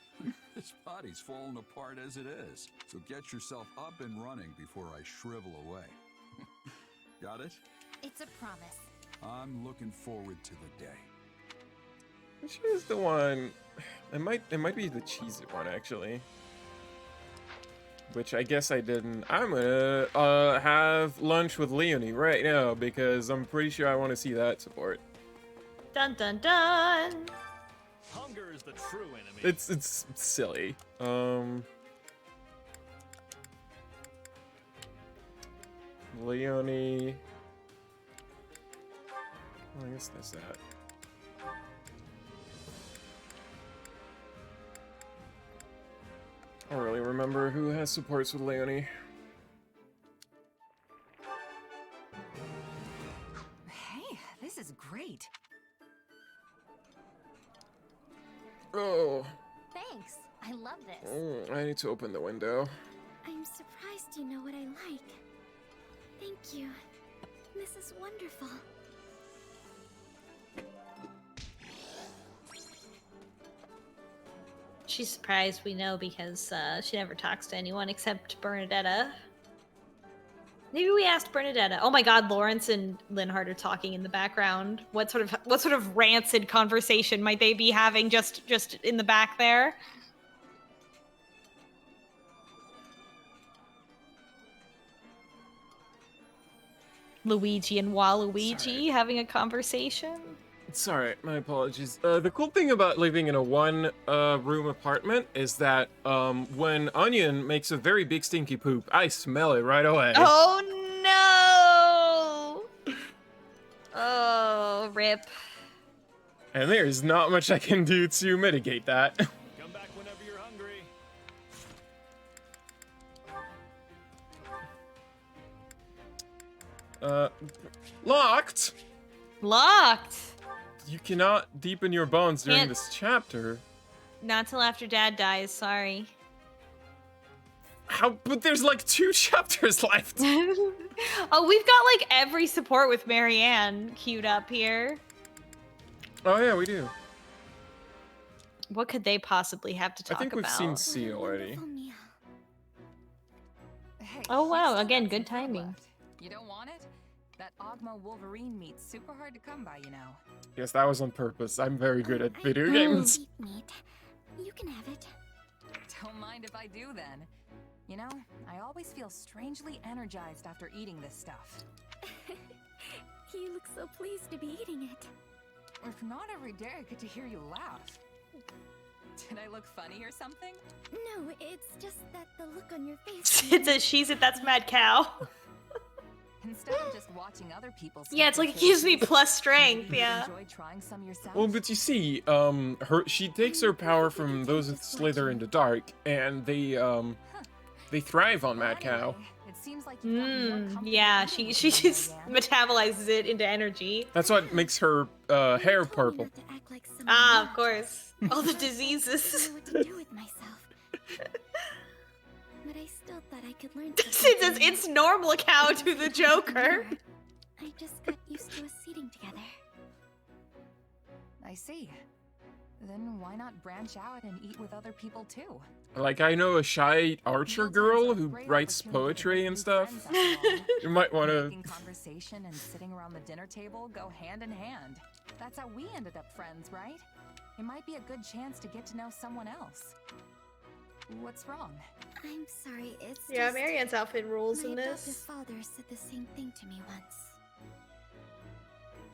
This body's falling apart as it is. So get yourself up and running before I shrivel away. Got it? It's a promise. I'm looking forward to the day. Which is the one? It might be the Cheez-It one actually. Which I guess I didn't. I'm gonna have lunch with Leonie right now because I'm pretty sure I want to see that support. Dun dun dun. Hunger is the true enemy. It's silly. Leonie. Well, I guess that's that. I don't really remember who has supports with Leonie. Hey, this is great. Oh. Thanks. I love this. I need to open the window. I'm surprised you know what I like. Thank you. This is wonderful. She's surprised we know because she never talks to anyone except Bernadetta. Maybe we asked Bernadetta. Oh my God, Lawrence and Linhart are talking in the background. What sort of rancid conversation might they be having just in the back there? Luigi and Waluigi having a conversation. It's alright, my apologies. The cool thing about living in a one-room apartment is that when Onion makes a very big stinky poop, I smell it right away. Oh no! Oh, rip. And there's not much I can do to mitigate that. Come back whenever you're hungry. Locked? Locked! You cannot deepen your bonds during Can't- this chapter. Not till after Dad dies, sorry. How? But there's like 2 chapters left. Oh, we've got like every support with Marianne queued up here. Oh yeah, we do. What could they possibly have to I talk think we've about? seen C already. Hey, Oh wow, you still again, got good some food timing. left. You don't want it? That Ogma Wolverine meat's super hard to come by, you know. Yes, that was on purpose. I'm very good at video games. Meat. You can have it. Don't mind if I do then. You know, I always feel strangely energized after eating this stuff. You look so pleased to be eating it. If not every day I get to hear you laugh. Did I look funny or something? No, it's just that the look on your face. It's a she's it, that's Mad Cow. Instead of just watching other people's Yeah, it's like it gives me plus strength, yeah. Enjoy trying some yourself? Well, but you see, she takes her power from those that slither into dark, and they thrive on Mad Cow. It It seems like you've gotten more comfortable Yeah, eating she with me, just Marianne. metabolizes it into energy. That's what makes her hair purple. Ah, of course. All the diseases. What to do with myself. But I still thought I could learn It says it's normal cow to the Joker. I just got used to us eating together. I see. Then why not branch out and eat with other people too? Like, I know a shy archer girl who writes poetry and stuff. You might want to... Making conversation and sitting around the dinner table go hand in hand. That's how we ended up friends, right? It might be a good chance to get to know someone else. What's wrong? I'm sorry, it's Yeah, just... Marianne's outfit rules my in adoptive this. father said the same thing to me once.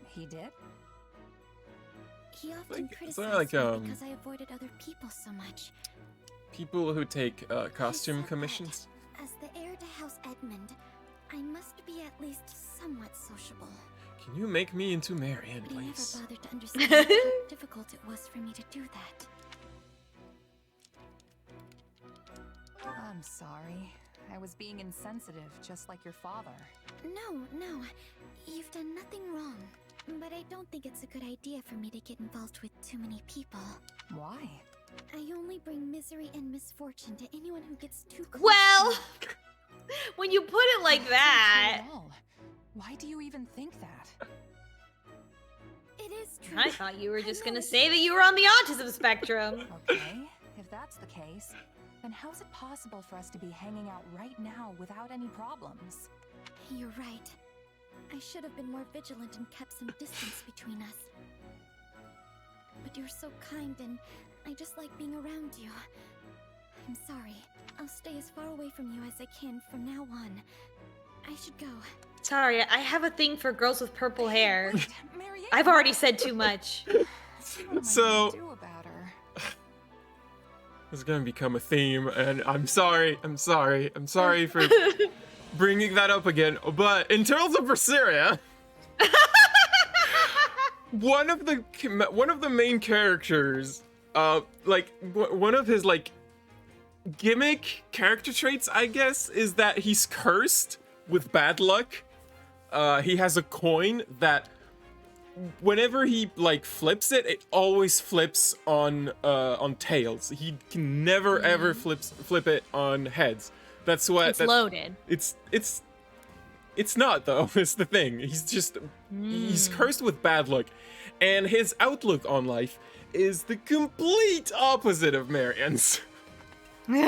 He did? He often Like, is criticized there, like, me because I avoided other people so much. people who take costume commissions? As the heir to House Edmund, I must be at least somewhat sociable. Can you make me into Marianne, But he never please? bothered to understand how difficult it was for me to do that. I'm sorry. I was being insensitive, just like your father. No, you've done nothing wrong. But I don't think it's a good idea for me to get involved with too many people. Why? I only bring misery and misfortune to anyone who gets too close. Well, when you put it like that, Why do you even think that? It is true. I thought you were just gonna say that you were on the autism spectrum. Okay, if that's the case, then how's it possible for us to be hanging out right now without any problems? You're right. I should have been more vigilant and kept some distance between us. But you're so kind and I just like being around you. I'm sorry. I'll stay as far away from you as I can from now on. I should go. Sorry, I have a thing for girls with purple hair. I've already said too much. So... This is gonna become a theme, and I'm sorry for bringing that up again, but in terms of Berseria, one of the main characters, one of his, like, gimmick character traits, I guess, is that he's cursed with bad luck. He has a coin that whenever he, like, flips it, it always flips on tails. He can never ever flip it on heads. That's what It's loaded. It's not, though. It's the thing. He's cursed with bad luck, and his outlook on life is the complete opposite of Marianne's. He's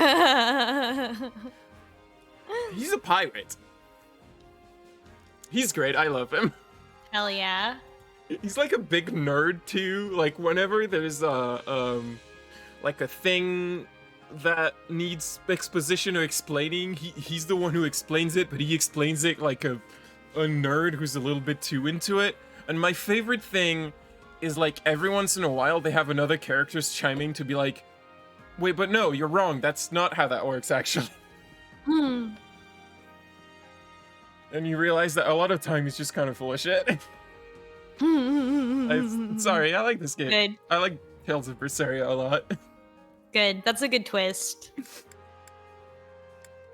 a pirate. He's great. I love him. Hell yeah. He's like a big nerd too. Like, whenever there's like a thing that needs exposition or explaining, he's the one who explains it, but he explains it like a nerd who's a little bit too into it. And my favorite thing is, like, every once in a while they have another characters chiming to be like, wait, but no, you're wrong. That's not how that works, actually. And you realize that a lot of time he's just kind of full of shit. Sorry, I like this game. Good. I like Tales of Berseria a lot. Good. That's a good twist.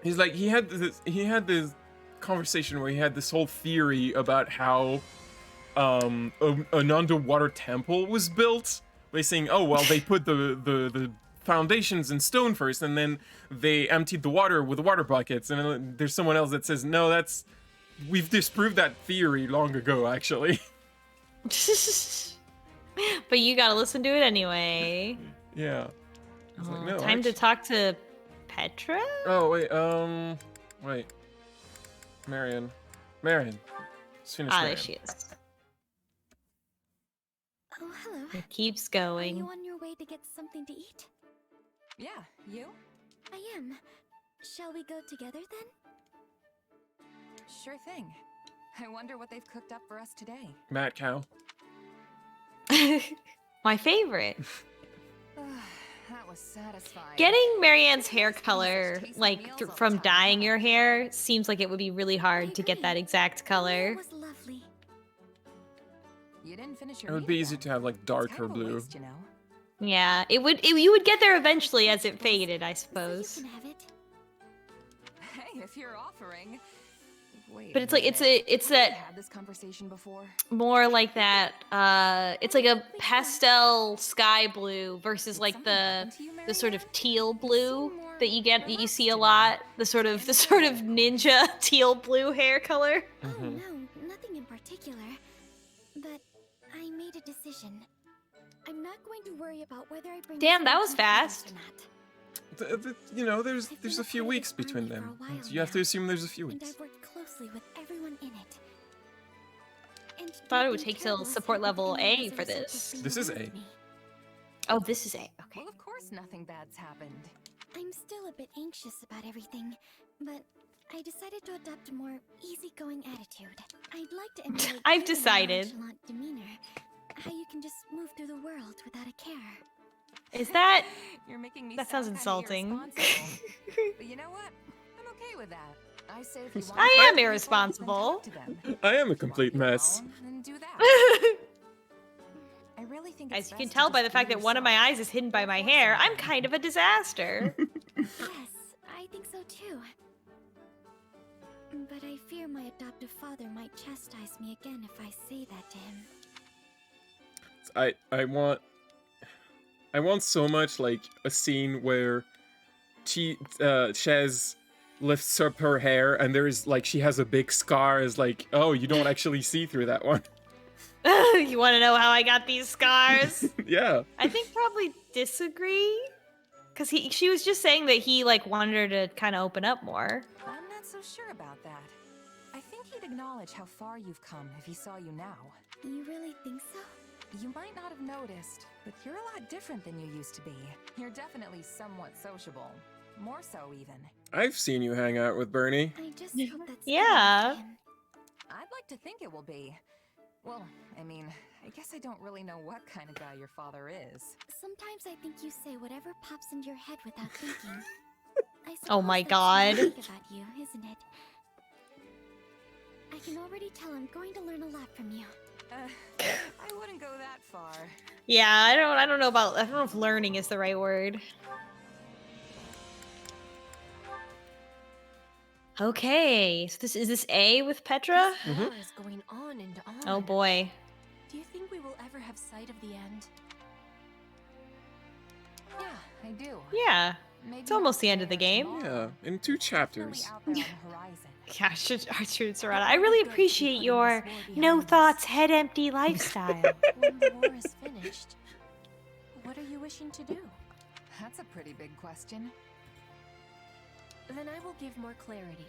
He's like, he had this conversation where he had this whole theory about how an underwater temple was built. By saying, oh well, they put the foundations in stone first, and then they emptied the water with water buckets. And then there's someone else that says, no, we've disproved that theory long ago, actually. But you gotta listen to it anyway. Yeah. I was like, no, Time to talk to Petra? Oh, wait. Marianne. Let's finish Ah, Marianne. there she is. Oh, hello. It keeps Are going. you on your way to get something to eat? Yeah, you? I am. Shall we go together then? Sure thing. I wonder what they've cooked up for us today. Mad cow. My favorite. That was satisfying. Getting Marianne's hair color, like, from dyeing your hair, seems like it would be really hard to get that exact color. Was lovely. You didn't finish It your would be easy to have, like, darker blue. waste, you know. Yeah, you would get there eventually as it faded, I suppose. You can have it. Hey, if you're offering suffering. Wait, But it's like it's that had this conversation before. more like that. It's like a pastel sky blue versus like the sort of teal blue that you see a lot. The sort of ninja teal blue hair color. Oh no, nothing in particular. But I made a decision. I'm not going to worry about whether I bring. Damn, that was fast. You know, there's a few weeks between them. So you have to assume there's a few And weeks. I've worked closely with everyone in it. And Thought it would take till support level A for this. This is A. Oh, this is A. Okay. Well, of course nothing bad's happened. I'm still a bit anxious about everything, but I decided to adopt a more easygoing attitude. I'd like to emulate I've your decided. nonchalant demeanor. How you can just move through the world without a care. Is that? You're making me That sounds insulting. But you know what? I'm okay with that. I say if you want I to am talk irresponsible. to them, I am a complete mess. then do that. I really think As it's you can best to tell by just the fact be that one of my yourself. eyes is hidden by my hair, I'm kind of a disaster. Yes, I think so too. But I fear my adoptive father might chastise me again if I say that to him. I want so much like a scene where Chez lifts up her hair and there's like she has a big scar is like, oh, you don't actually see through that one. You want to know how I got these scars? Yeah. I think probably disagree. Cause she was just saying that he like wanted her to kind of open up more. I'm not so sure about that. I think he'd acknowledge how far you've come if he saw you now. You really think so? You might not have noticed, but you're a lot different than you used to be. You're definitely somewhat sociable. More so, even. I've seen you hang out with Bernie. I just hope that's Yeah. I'd like to think it will be. Well, I mean, I guess I don't really know what kind of guy your father is. Sometimes I think you say whatever pops into your head without thinking. I Oh my suppose that's God. unique about you, isn't it? I can already tell I'm going to learn a lot from you. I wouldn't go that far. Yeah, I don't know if learning is the right word. Okay, so is this A with Petra? This war is going on and on. Oh boy. Do you think we will ever have sight of the end? Yeah, I do. Yeah. Maybe It's almost the end of the game. Yeah, in 2 chapters. out there on the horizon. Gosh, Archer Serrata, I really appreciate your no thoughts, head empty lifestyle. When the war is finished, what are you wishing to do? That's a pretty big question. Then I will give more clarity.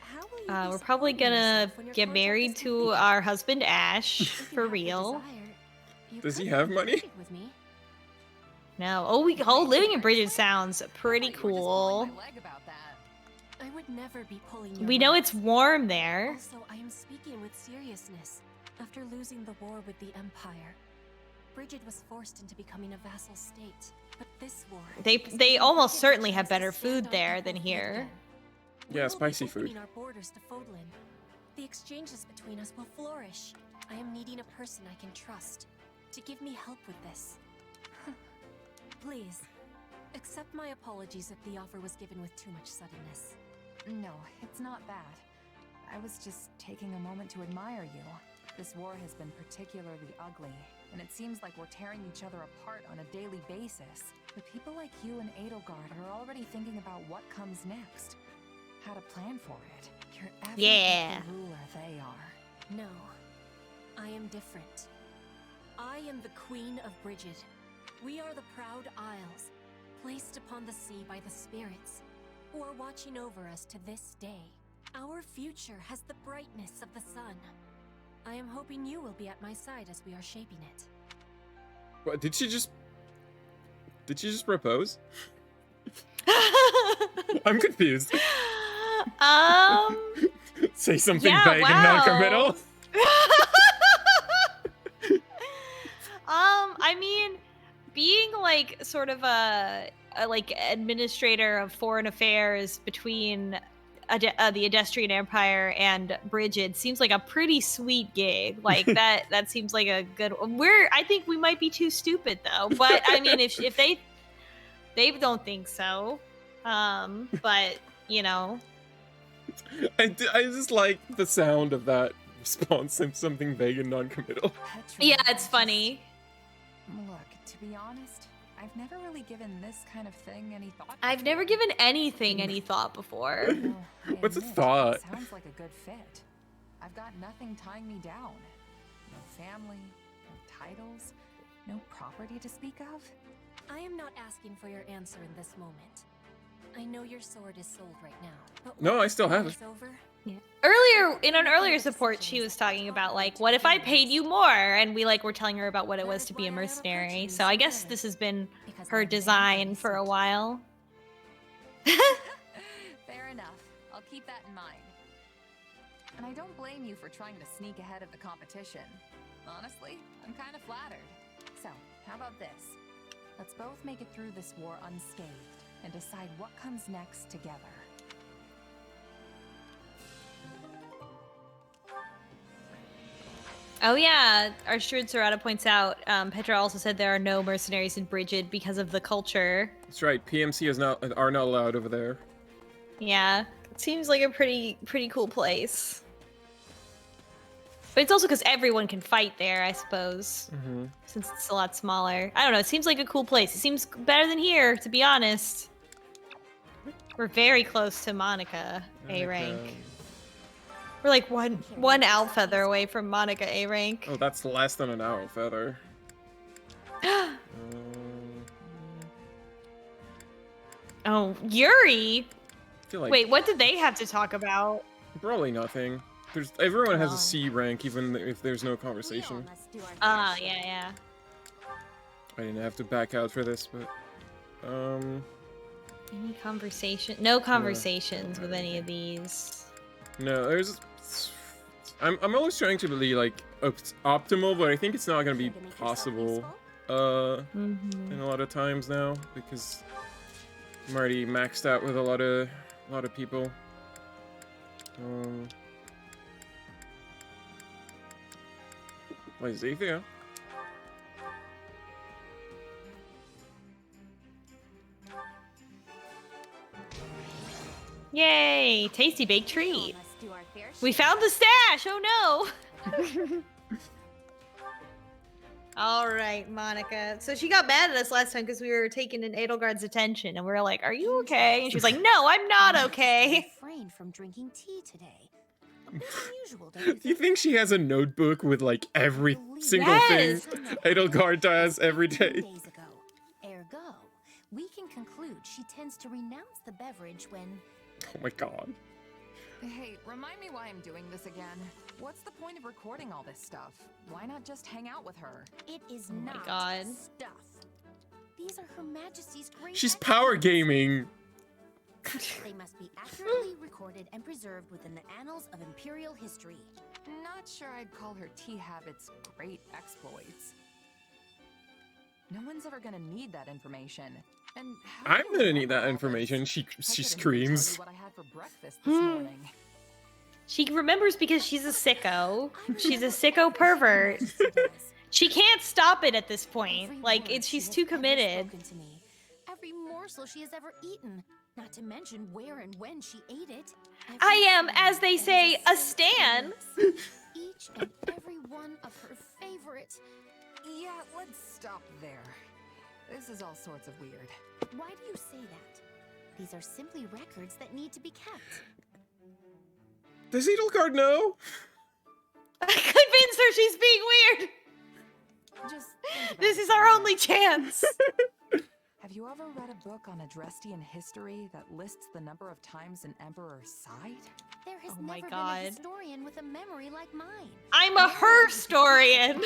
How will you be We're probably supporting gonna yourself when your get contract married is to complete? our husband Ash, If you for have the real. desire, you Does he could have be money? married with me. No. Oh, living in Bridget sounds pretty cool. I would never be pulling your We know leg. it's warm there. Also, I am speaking with seriousness. After losing the war with the Empire, Bridget was forced into becoming a vassal state. But this war, They almost certainly have better food there than here. Yeah, spicy opening food. our borders to Fodlan. The exchanges between us will flourish. I am needing a person I can trust to give me help with this. Please, accept my apologies if the offer was given with too much suddenness. No, it's not that. I was just taking a moment to admire you. This war has been particularly ugly, and it seems like we're tearing each other apart on a daily basis. But people like you and Edelgard are already thinking about what comes next. How to plan for it. You're every Yeah. bit the ruler they are. No, I am different. I am the Queen of Bridget. We are the proud Isles, placed upon the sea by the spirits, who are watching over us to this day. Our future has the brightness of the sun. I am hoping you will be at my side as we are shaping it. What, did she just propose? I'm confused. Say something Yeah, vague and non-committal. I mean, being like sort of a like administrator of foreign affairs between the Adestrian Empire and Bridget seems like a pretty sweet gig. Like that seems like a good. I think we might be too stupid though. But I mean, if they don't think so, but you know, I just like the sound of that response and something vague and non-committal. Yeah, it's funny. Look, to be honest, I've never really given this kind of thing any thought. I've never given anything any thought before. What's a thought? Sounds like a good fit. I've got nothing tying me down. No family, no titles, no property to speak of. I am not asking for your answer in this moment. I know your sword is sold right now, but No, I still have it. Yeah. Earlier, in an earlier support, she was talking about, like, what if I paid you more? And we, like, were telling her about what it was to be a mercenary. So I guess this has been her design for a while. Fair enough. I'll keep that in mind. And I don't blame you for trying to sneak ahead of the competition. Honestly, I'm kind of flattered. So, how about this? Let's both make it through this war unscathed and decide what comes next together. Oh yeah, our steward Sarada points out, Petra also said there are no mercenaries in Brigid because of the culture. That's right, PMC are not allowed over there. Yeah, it seems like a pretty cool place. But it's also because everyone can fight there, I suppose. Mm-hmm. Since it's a lot smaller. I don't know, it seems like a cool place. It seems better than here, to be honest. We're very close to Monica A rank. We're like one owl feather away from Monica A rank. Oh, that's less than an owl feather. Oh, Yuri! Like wait, what did they have to talk about? Probably nothing. Everyone has a C rank, even if there's no conversation. Yeah. I didn't have to back out for this, but Any conversation? No conversations with any of these. No, there's. I'm always trying to be like optimal, but I think it's not gonna be possible. In a lot of times now because I'm already maxed out with a lot of people. Wait, Zethia? Yay! Tasty baked treat. We found the stash! Oh no! Alright, Monica. So she got mad at us last time because we were taking in Edelgard's attention and we were like, are you okay? And she was like, no, I'm not okay. Refrain from drinking tea today. Do you think she has a notebook with like every single thing Edelgard does every day? Ergo, we can conclude she tends to renounce the beverage when... Oh my god. Hey, remind me why I'm doing this again. What's the point of recording all this stuff? Why not just hang out with her? It is my not God. stuff. These are Her Majesty's great... She's power gaming. They must be accurately recorded and preserved within the annals of Imperial history. Not sure I'd call her tea habits great exploits. No one's ever gonna need that information. And I'm gonna need that information. She screams. What I had for breakfast this morning. She remembers because she's a sicko. She's a sicko pervert. She can't stop it at this point. Like, she's too committed. Every morsel she has ever eaten. Not to mention where and when she ate it. I am, as they say, a stan. Each and every one of her favorite. Yeah, let's stop there. This is all sorts of weird. Why do you say that? These are simply records that need to be kept. Does Edelgard know? Convince her she's being weird. Just this is our only chance. Have you ever read a book on Adrestian history that lists the number of times an emperor sighed? There has Oh my never God. been a historian with a memory like mine. I'm a her-storian.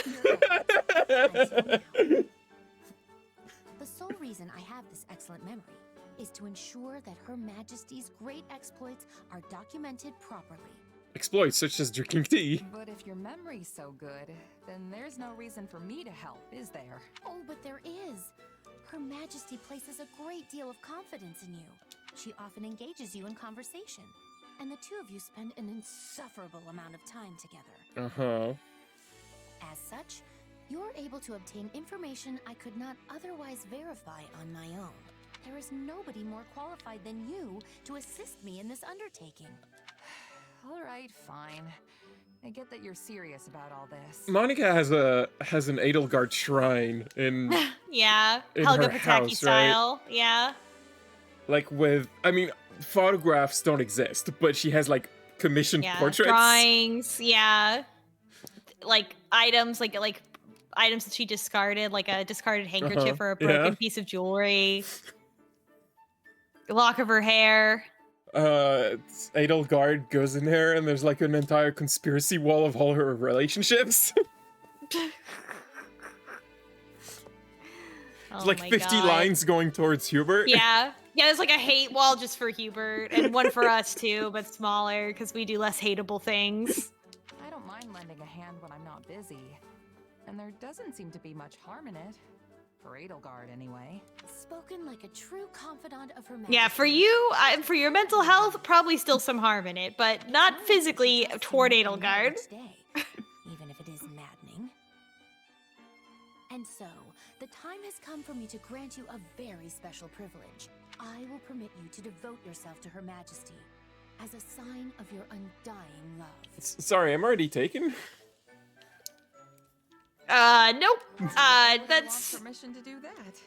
The sole reason I have this excellent memory is to ensure that Her Majesty's great exploits are documented properly. Exploits such as drinking tea. But if your memory's so good, then there's no reason for me to help, is there? Oh, but there is. Her Majesty places a great deal of confidence in you. She often engages you in conversation, and the two of you spend an insufferable amount of time together. Uh-huh. As such, you're able to obtain information I could not otherwise verify on my own. There is nobody more qualified than you to assist me in this undertaking. right, fine. I get that you're serious about all this. Monica has an Edelgard shrine in Yeah, in Helga her Pataki house, right? style. Yeah. Like with, I mean, photographs don't exist, but she has like commissioned Yeah, portraits. drawings. Yeah, like items, like items that she discarded, like a discarded handkerchief or a broken Yeah. piece of jewelry, a lock of her hair. Edelgard goes in there, and there's like an entire conspiracy wall of all her relationships. It's like my 50 God. lines going towards Hubert. Yeah. Yeah, there's like a hate wall just for Hubert, and one for us too, but smaller because we do less hateable things. I don't mind lending a hand when I'm not busy. And there doesn't seem to be much harm in it. For Edelgard, anyway. Spoken like a true confidant of her majesty. Yeah, for you, for your mental health, probably still some harm in it, but not physically toward Edelgard. Even if it is maddening. And so, the time has come for me to grant you a very special privilege. I will permit you to devote yourself to Her Majesty as a sign of your undying love. Sorry, I'm already taken. Nope. That's permission to do that.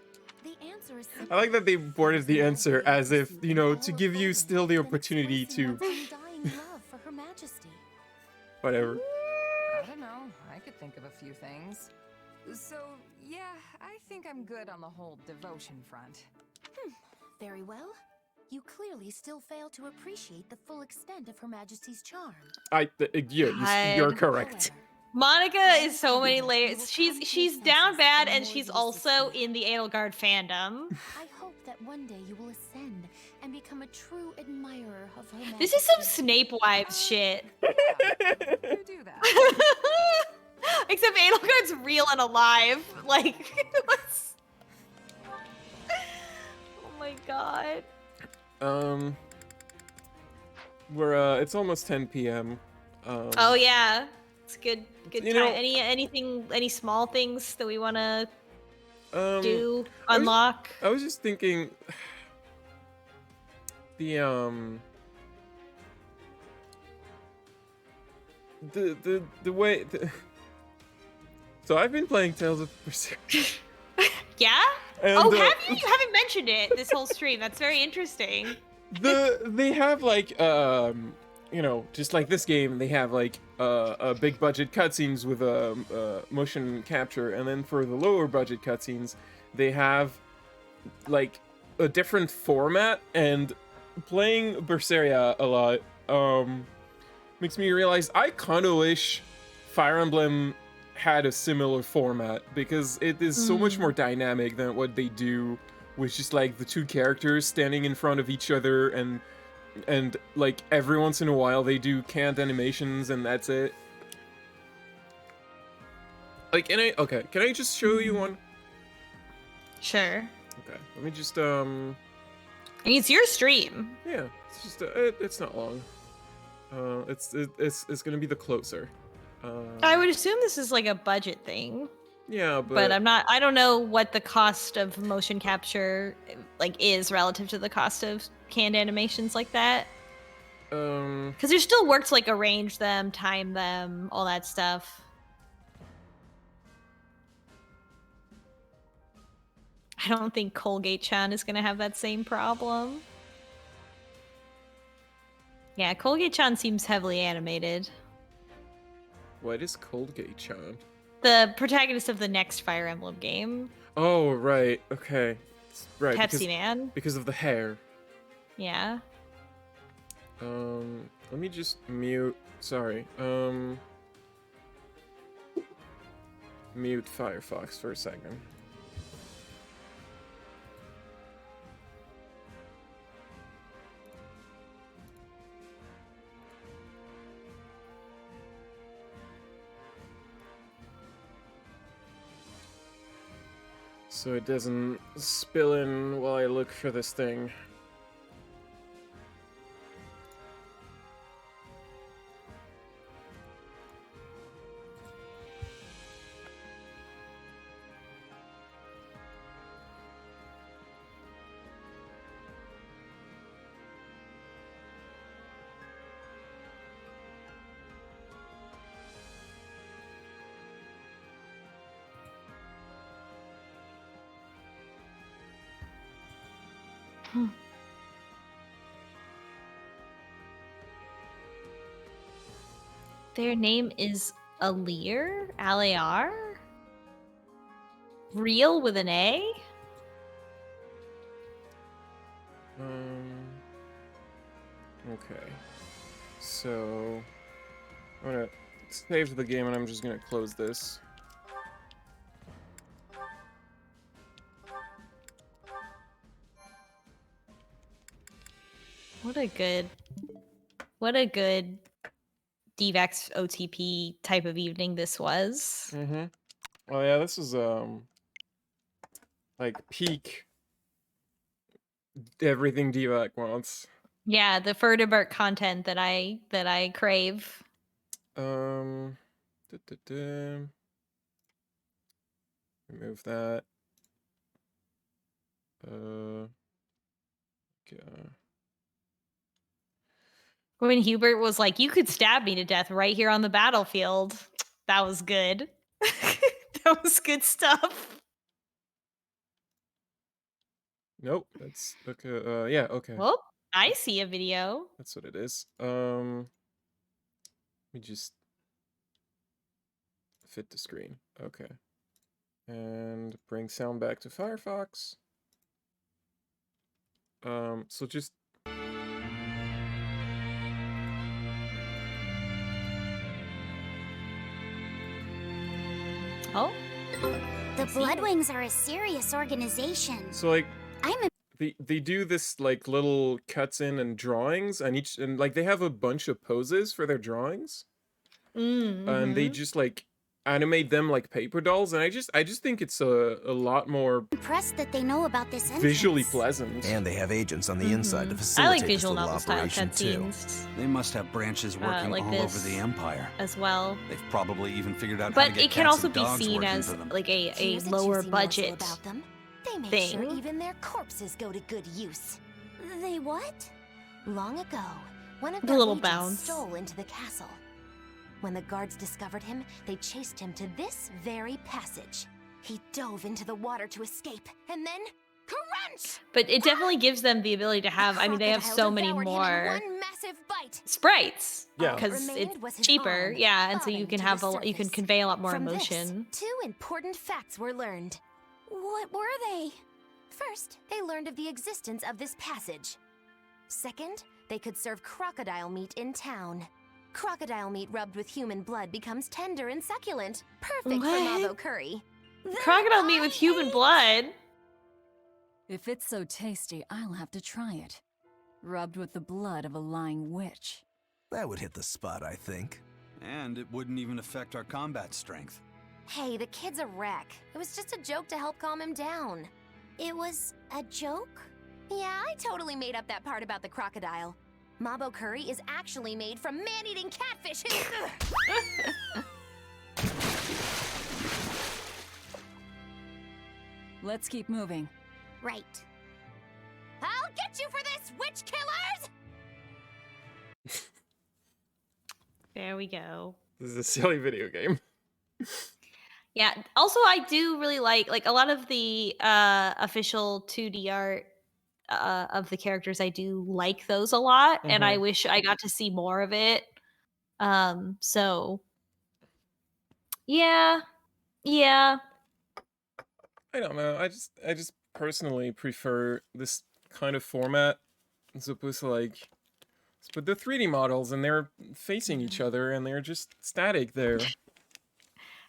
The answer is I like that they worded the answer as if, you know, to give you still the opportunity to... undying love for Her Majesty. Whatever. I don't know. I could think of a few things. So, yeah, I think I'm good on the whole devotion front. Very well. You clearly still fail to appreciate the full extent of Her Majesty's charm. You're correct. Monica is so many layers. She's down bad, and she's also in the Edelgard fandom. I hope that one day you will ascend and become a true admirer of Her Majesty. This is some Snape wives shit. You do that. Except Edelgard's real and alive. Like, what's... Oh my god. It's almost 10 p.m. Oh yeah, it's good time. You know- Any small things that we want to do, I was- unlock? I was just thinking, the way. So I've been playing Tales of Berseria. Yeah? And, Oh, have you? You haven't mentioned it this whole stream. That's very interesting. They have like you know, just like this game, they have like a big budget cutscenes with motion capture, and then for the lower budget cutscenes, they have like a different format. And playing Berseria a lot makes me realize I kind of wish Fire Emblem had a similar format, because it is so much more dynamic than what they do with just like the two characters standing in front of each other, and like every once in a while they do canned animations and that's it. Like, can I just show you one? Sure. Okay, let me just I mean, it's your stream. yeah, it's just it's not long. It's gonna be the closer. I would assume this is like a budget thing. Yeah, But I don't know what the cost of motion capture like is relative to the cost of canned animations like that. Because there's still work to like arrange them, time them, all that stuff. I don't think Colgate-chan is gonna have that same problem. Yeah, Colgate-chan seems heavily animated. What is Colgate-chan? The protagonist of the next Fire Emblem game. Oh, right. Okay. Right. Pepsi Man. Because of the hair. Yeah. Let me just mute. Sorry. Mute Firefox for a second. So it doesn't spill in while I look for this thing. Their name is Alir? Aliar? Real with an A? Okay. So I'm gonna save the game and I'm just gonna close this. What a good DVX OTP type of evening this was. Mm-hmm. Oh yeah, this is like peak everything DVAC wants. Yeah, the Ferdibert content that I crave. Remove that. Okay. When Hubert was like, "You could stab me to death right here on the battlefield," that was good. That was good stuff. Nope, that's okay. Yeah, okay. Well, I see a video. That's what it is. We just fit the screen. Okay. And bring sound back to Firefox. So just Oh. The Bloodwings are a serious organization. so like I'm a they do this like little cuts in and drawings and like they have a bunch of poses for their drawings. And they just like animate them like paper dolls, and I just think it's a lot more impressed that they know about this visually pleasant. And they have agents on the inside to I facilitate like this visual little novel style operation too. cutscenes They must have branches working like all over this the Empire. as well. They've probably even figured out how to But get it can cats also and be dogs seen working as for them. like a Here's a lower juicy morsel budget about them. They make thing. sure even their corpses go to good use. They what? Long ago, one of The their little agents bounce. stole into the castle. When the guards discovered him, they chased him to this very passage. He dove into the water to escape, and then crunch! But it definitely gives them the ability to have. I mean, they have Crocodile so many devoured him in more one massive bite. sprites. Yeah. All that Because remained was it's his cheaper. arm, Yeah, and so you bobbing can to have the you can surface. convey a lot more From this, emotion. 2 important facts were learned. What were they? First, they learned of the existence of this passage. Second, they could serve crocodile meat in town. Crocodile meat rubbed with human blood becomes tender and succulent, perfect for What? Mabo curry. Crocodile meat with human blood. If it's so tasty, I'll have to try it. Rubbed with the blood of a lying witch. That would hit the spot, I think. And it wouldn't even affect our combat strength. Hey, the kid's a wreck. It was just a joke to help calm him down. It was a joke? Yeah, I totally made up that part about the crocodile. Mabo curry is actually made from man-eating catfish who... Let's keep moving. Right. I'll get you for this, witch killers! There we go. This is a silly video game. Yeah. Also, I do really like a lot of the official 2D art of the characters. I do like those a lot, and I wish I got to see more of it. So yeah. I don't know. I just personally prefer this kind of format as opposed to like. But they're 3D models and they're facing each other and they're just static there.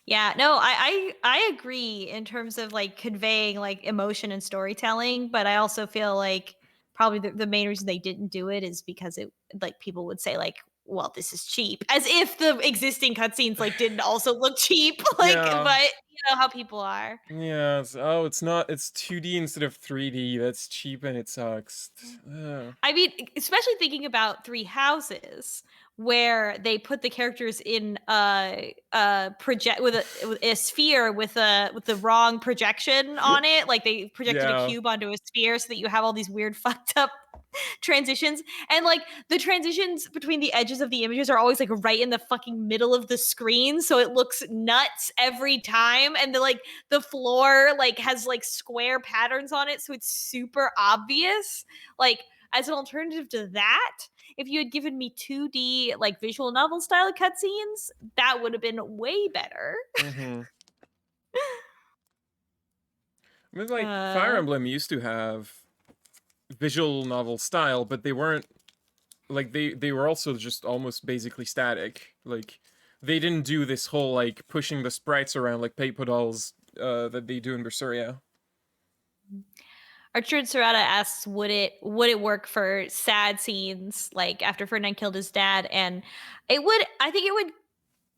Yeah, no, I agree in terms of like conveying like emotion and storytelling, but I also feel like probably the main reason they didn't do it is because it like people would say like, well, this is cheap, as if the existing cutscenes like didn't also look cheap. Like, Yeah. but you know how people are. Yeah. It's 2D instead of 3D. That's cheap and it sucks. Ugh. I mean, especially thinking about Three Houses, where they put the characters in project with a sphere with the wrong projection on it. Like they projected a Yeah. cube onto a sphere so that you have all these weird fucked up transitions, and like the transitions between the edges of the images are always like right in the fucking middle of the screen, so it looks nuts every time, and the floor like has like square patterns on it, so it's super obvious. Like, as an alternative to that, if you had given me 2D like visual novel style cutscenes, that would have been way better. Mm-hmm. I mean, like, Fire Emblem used to have visual novel style, but they weren't, like, they were also just almost basically static. Like, they didn't do this whole, like, pushing the sprites around like paper dolls that they do in Berseria. Archer Serrata asks, would it work for sad scenes like after Ferdinand killed his dad? And it would. I think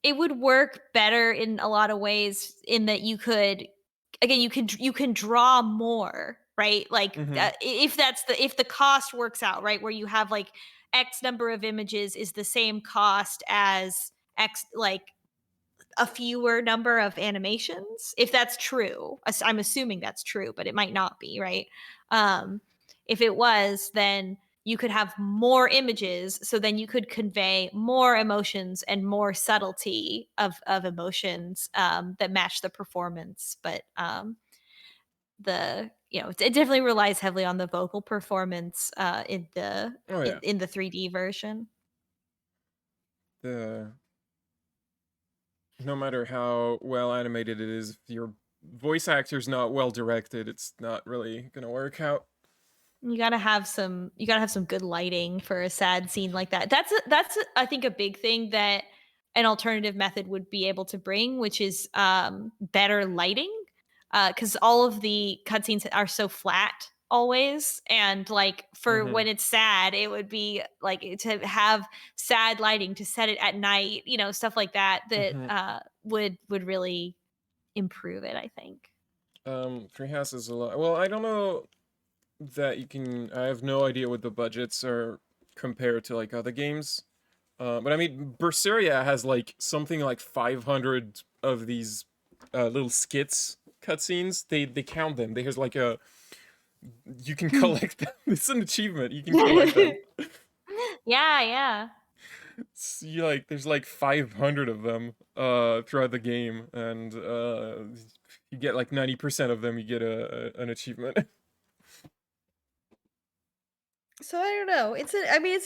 it would work better in a lot of ways, in that you could, again, you can draw more, right? Like, if the cost works out, right, where you have like X number of images is the same cost as X, like a fewer number of animations, if that's true. I'm assuming that's true, but it might not be, right? If it was, then you could have more images, so then you could convey more emotions and more subtlety of emotions that match the performance. But it definitely relies heavily on the vocal performance in the in the 3D version. No matter how well animated it is, if your voice actor's not well directed, it's not really gonna work out. You gotta have some good lighting for a sad scene like that. That's I think a big thing that an alternative method would be able to bring, which is better lighting, because all of the cutscenes are so flat always, and like for when it's sad, it would be like to have sad lighting to set it at night, stuff like that would really improve it, I think. Treehouse is a lot. Well, I don't know that you can. I have no idea what the budgets are compared to like other games. But I mean, Berseria has like something like 500 of these little skits cutscenes. They count them. There's like a, you can collect them. It's an achievement. You can collect them. Yeah. You like, there's like 500 of them throughout the game, and you get like 90% of them. You get an achievement. So I don't know. It's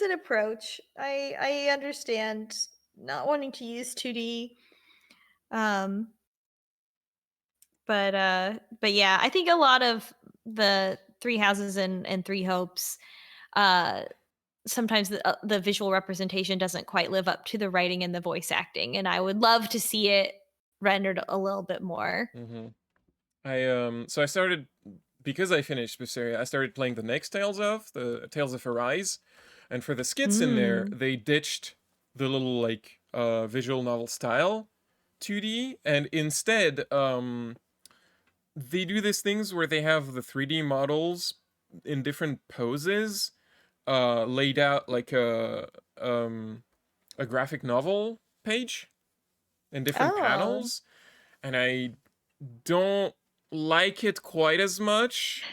an approach. I understand not wanting to use 2D. But yeah, I think a lot of the Three Houses and Three Hopes, sometimes the visual representation doesn't quite live up to the writing and the voice acting, and I would love to see it rendered a little bit more. So I started, because I finished Berseria, I started playing the next Tales of Arise, and for the skits in there, they ditched the little like visual novel style 2D, and instead they do these things where they have the 3D models in different poses laid out like a graphic novel page in different panels, and I don't like it quite as much.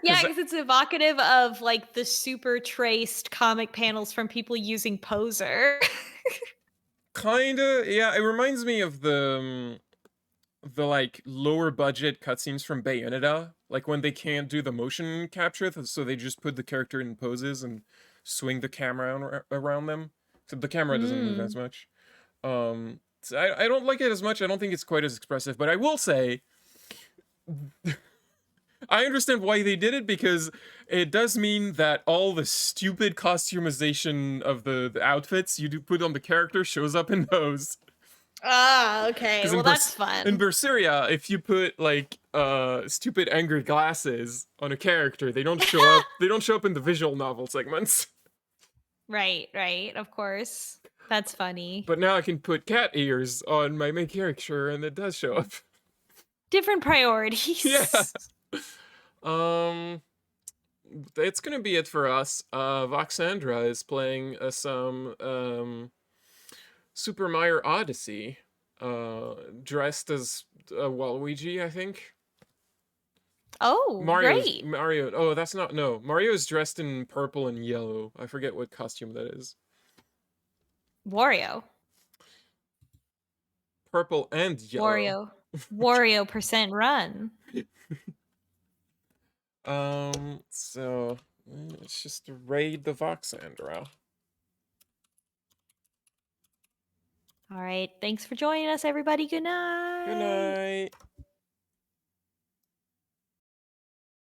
Yeah, because it's evocative of like the super traced comic panels from people using Poser. Kinda, yeah. It reminds me of the like lower budget cutscenes from Bayonetta, like when they can't do the motion capture, so they just put the character in poses and swing the camera around them. So the camera doesn't move as much. So I don't like it as much. I don't think it's quite as expressive, but I will say, I understand why they did it, because it does mean that all the stupid customization of the outfits you do put on the character shows up in those. Ah, okay. Well, that's fun. In Berseria, if you put like stupid angry glasses on a character, they don't show up. They don't show up in the visual novel segments. Right. Of course. That's funny. But now I can put cat ears on my main character, and it does show up. Different priorities. Yeah. It's gonna be it for us. Voxandra is playing some Super Mario Odyssey, dressed as Waluigi, I think. Oh, great. Mario. Oh, that's not, no. Mario's dressed in purple and yellow. I forget what costume that is. Wario. Purple and yellow. Wario percent run. So let's just raid the Voxandra. All right. Thanks for joining us, everybody. Good night. Good night.